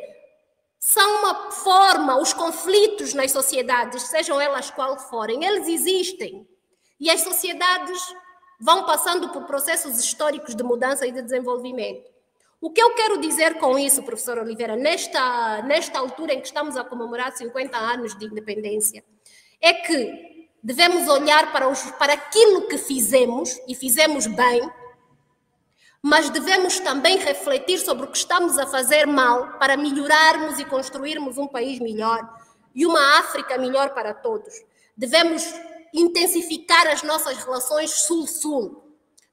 são uma forma, os conflitos nas sociedades, sejam elas qual forem, eles existem. E as sociedades vão passando por processos históricos de mudança e de desenvolvimento. O que eu quero dizer com isso, professor Oliveira, nesta altura em que estamos a comemorar 50 anos de independência, é que devemos olhar para aquilo que fizemos, e fizemos bem, mas devemos também refletir sobre o que estamos a fazer mal para melhorarmos e construirmos um país melhor e uma África melhor para todos. Devemos intensificar as nossas relações sul-sul.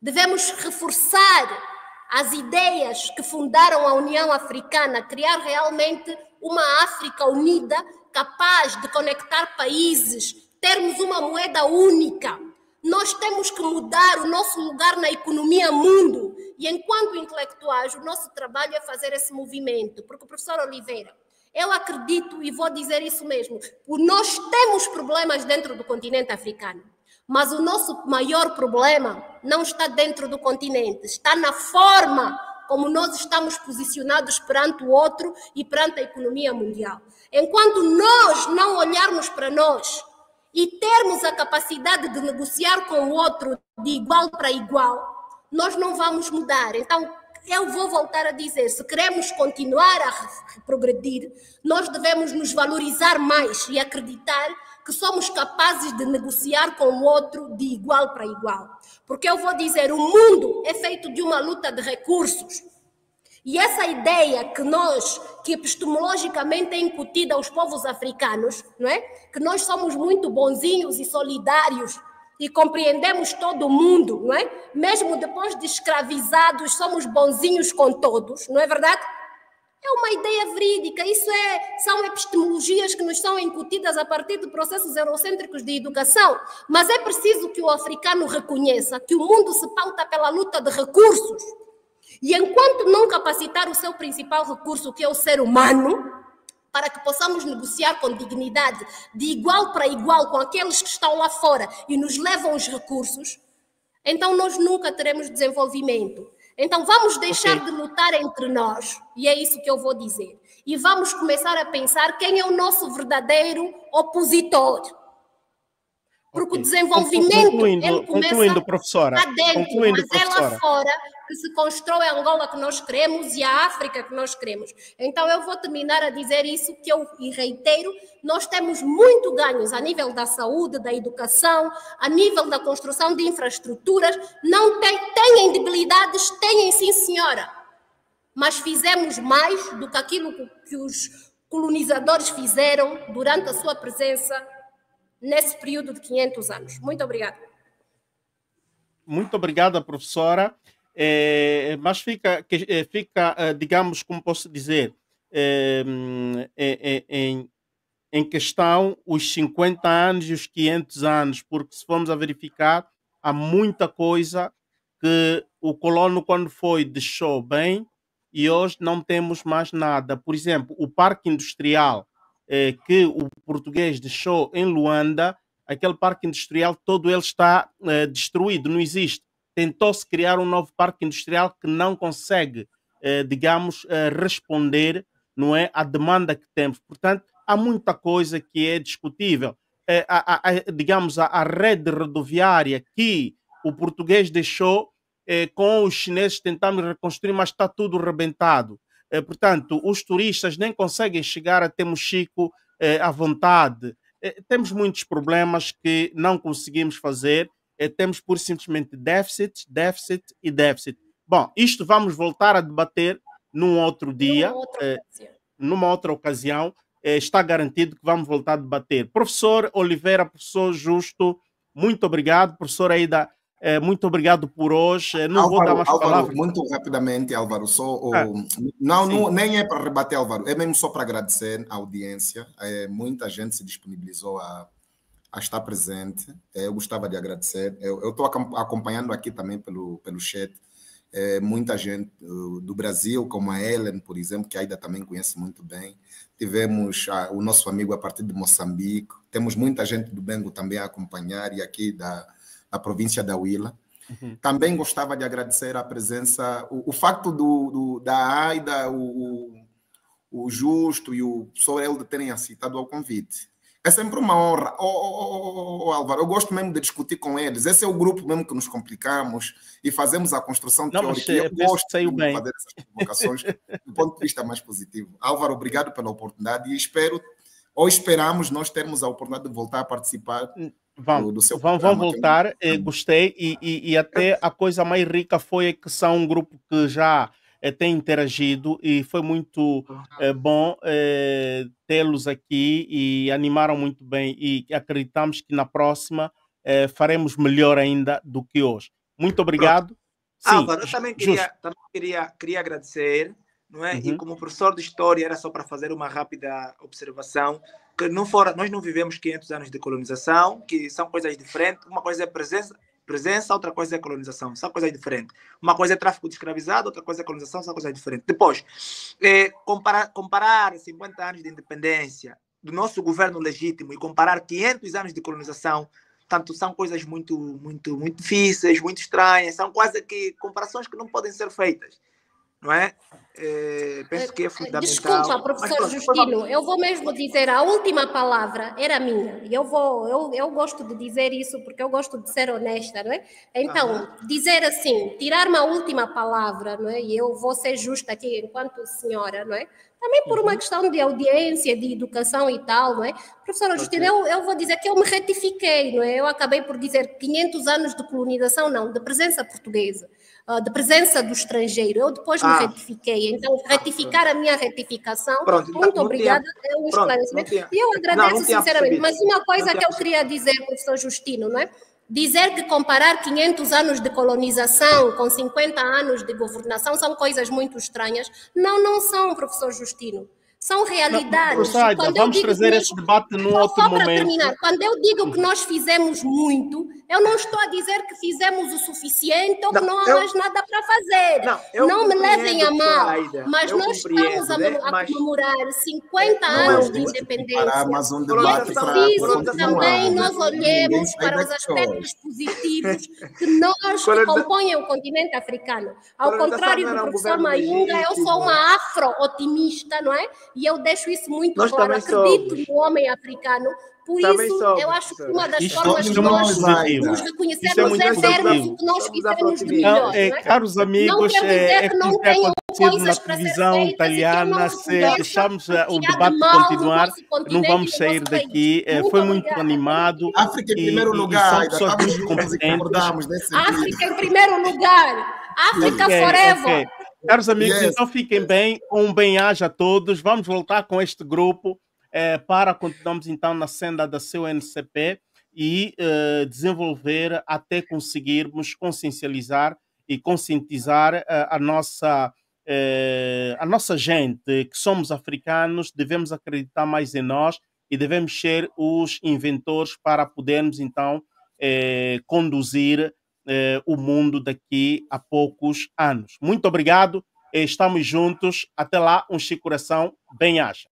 Devemos reforçar as ideias que fundaram a União Africana, criar realmente uma África unida, capaz de conectar países, termos uma moeda única. Nós temos que mudar o nosso lugar na economia mundo. E enquanto intelectuais, o nosso trabalho é fazer esse movimento. Porque, professor Oliveira, eu acredito e vou dizer isso mesmo. Nós temos problemas dentro do continente africano. Mas o nosso maior problema não está dentro do continente. Está na forma como nós estamos posicionados perante o outro e perante a economia mundial. Enquanto nós não olharmos para nós e termos a capacidade de negociar com o outro de igual para igual, nós não vamos mudar. Então, eu vou voltar a dizer, se queremos continuar a progredir, nós devemos nos valorizar mais e acreditar que somos capazes de negociar com o outro de igual para igual. Porque eu vou dizer, o mundo é feito de uma luta de recursos. E essa ideia que epistemologicamente é incutida aos povos africanos, não é? Que nós somos muito bonzinhos e solidários e compreendemos todo mundo, não é? Mesmo depois de escravizados, somos bonzinhos com todos, não é verdade? É uma ideia verídica, são epistemologias que nos são incutidas a partir de processos eurocêntricos de educação, mas é preciso que o africano reconheça que o mundo se pauta pela luta de recursos. E enquanto não capacitar o seu principal recurso, que é o ser humano, para que possamos negociar com dignidade, de igual para igual com aqueles que estão lá fora e nos levam os recursos, então nós nunca teremos desenvolvimento. Então vamos deixar de lutar entre nós, e é isso que eu vou dizer, e vamos começar a pensar quem é o nosso verdadeiro opositor. Porque o desenvolvimento, ele começa professora, lá dentro, mas é lá fora que se constrói a Angola que nós queremos e a África que nós queremos. Então eu vou terminar a dizer isso, que eu reitero, nós temos muito ganhos a nível da saúde, da educação, a nível da construção de infraestruturas. Não têm debilidades, têm sim senhora, mas fizemos mais do que aquilo que os colonizadores fizeram durante a sua presença nesse período de 500 anos. Muito obrigada. Muito obrigada, professora. Mas fica, digamos, como posso dizer, em questão os 50 anos e os 500 anos, porque se formos a verificar, há muita coisa que o colono, quando foi, deixou bem, e hoje não temos mais nada. Por exemplo, o parque industrial que o português deixou em Luanda, aquele parque industrial todo ele está destruído, não existe. Tentou-se criar um novo parque industrial que não consegue, digamos, responder, não é, à demanda que temos. Portanto, há muita coisa que é discutível. Digamos, a rede rodoviária que o português deixou, com os chineses tentando reconstruir, mas está tudo rebentado. Portanto, os turistas nem conseguem chegar até Mochico à vontade. Temos muitos problemas que não conseguimos fazer. Temos por simplesmente déficit, déficit e déficit. Bom, isto vamos voltar a debater num outro dia, numa outra ocasião. Está garantido que vamos voltar a debater. Professor Oliveira, professor Justo, muito obrigado. Professor Aida, muito obrigado por hoje. Não vou dar mais palavras. Muito rapidamente, Álvaro. Não, nem é para rebater, Álvaro. É mesmo só para agradecer a audiência. Muita gente se disponibilizou a estar presente. Eu gostava de agradecer. Eu estou acompanhando aqui também pelo chat. Muita gente do Brasil, como a Ellen, por exemplo, que ainda também conhece muito bem. Tivemos o nosso amigo a partir de Moçambique. Temos muita gente do Bengo também a acompanhar, e aqui da província da Huila. Também gostava de agradecer a presença, o facto da Aida, o Justo e o professor Helder terem aceitado ao convite. É sempre uma honra. Álvaro, eu gosto mesmo de discutir com eles. Esse é o grupo mesmo que nos complicamos e fazemos a construção teórica. Eu gosto de fazer essas provocações do ponto de vista mais positivo. Álvaro, obrigado pela oportunidade e esperamos nós termos a oportunidade de voltar a participar do seu programa. Vão voltar, gostei, e até a coisa mais rica foi que são um grupo que já tem interagido e foi muito bom tê-los aqui e animaram muito bem e acreditamos que na próxima faremos melhor ainda do que hoje. Muito obrigado. Sim, Álvaro, eu também queria agradecer, não é? E como professor de História era só para fazer uma rápida observação, que nós não vivemos 500 anos de colonização, que são coisas diferentes. Uma coisa é presença, outra coisa é colonização. São coisas diferentes. Uma coisa é tráfico de escravizado, outra coisa é colonização, são coisas diferentes. Depois, comparar 50 anos de independência do nosso governo legítimo e comparar 500 anos de colonização, tanto são coisas muito, muito, muito difíceis, muito estranhas, são quase que comparações que não podem ser feitas. Não é? Penso que é fundamental. Desculpa, professor Justino, eu vou mesmo dizer, a última palavra era minha. E eu gosto de dizer isso porque eu gosto de ser honesta, não é? Então, dizer assim, tirar uma última palavra, não é? E eu vou ser justa aqui enquanto senhora, não é? Também por uma questão de audiência, de educação e tal, não é? Professora Justina, eu vou dizer que eu me retifiquei, não é? Eu acabei por dizer 500 anos de colonização, não, de presença portuguesa, de presença do estrangeiro. Eu depois me retifiquei. Então, retificar a minha retificação. Muito obrigada. É um esclarecimento. E eu agradeço sinceramente. Mas uma coisa que eu queria dizer, professor Justino, não é? Dizer que comparar 500 anos de colonização com 50 anos de governação são coisas muito estranhas. Não são, professor Justino. São realidades. Vamos trazer esse debate num outro momento. Só para terminar, quando eu digo que nós fizemos muito, eu não estou a dizer que fizemos o suficiente ou que não há mais nada para fazer. Não me levem a mal, mas nós estamos a comemorar 50 anos de independência. E é preciso que também nós olhemos para os aspectos positivos que nós que compõem o continente africano. Ao contrário do professor Mayunga, eu sou uma afro-otimista, não é? E eu deixo isso muito claro. Acredito no homem africano. Por isso, eu acho que uma das formas que nós nos reconhecermos é vermos o que nós fizemos de melhor. Caros amigos, é como tem acontecido na televisão italiana. Se deixarmos o debate continuar, não vamos sair daqui. Foi muito animado. África em primeiro lugar. São pessoas muito competentes. África em primeiro lugar. África forever. Caros amigos, então fiquem bem, um bem-aja a todos. Vamos voltar com este grupo para continuarmos então na senda da CUNCP e desenvolver até conseguirmos consciencializar e conscientizar a nossa gente, que somos africanos, devemos acreditar mais em nós e devemos ser os inventores para podermos então conduzir o mundo daqui a poucos anos. Muito obrigado, estamos juntos. Até lá, um Chico Coração, bem-aja.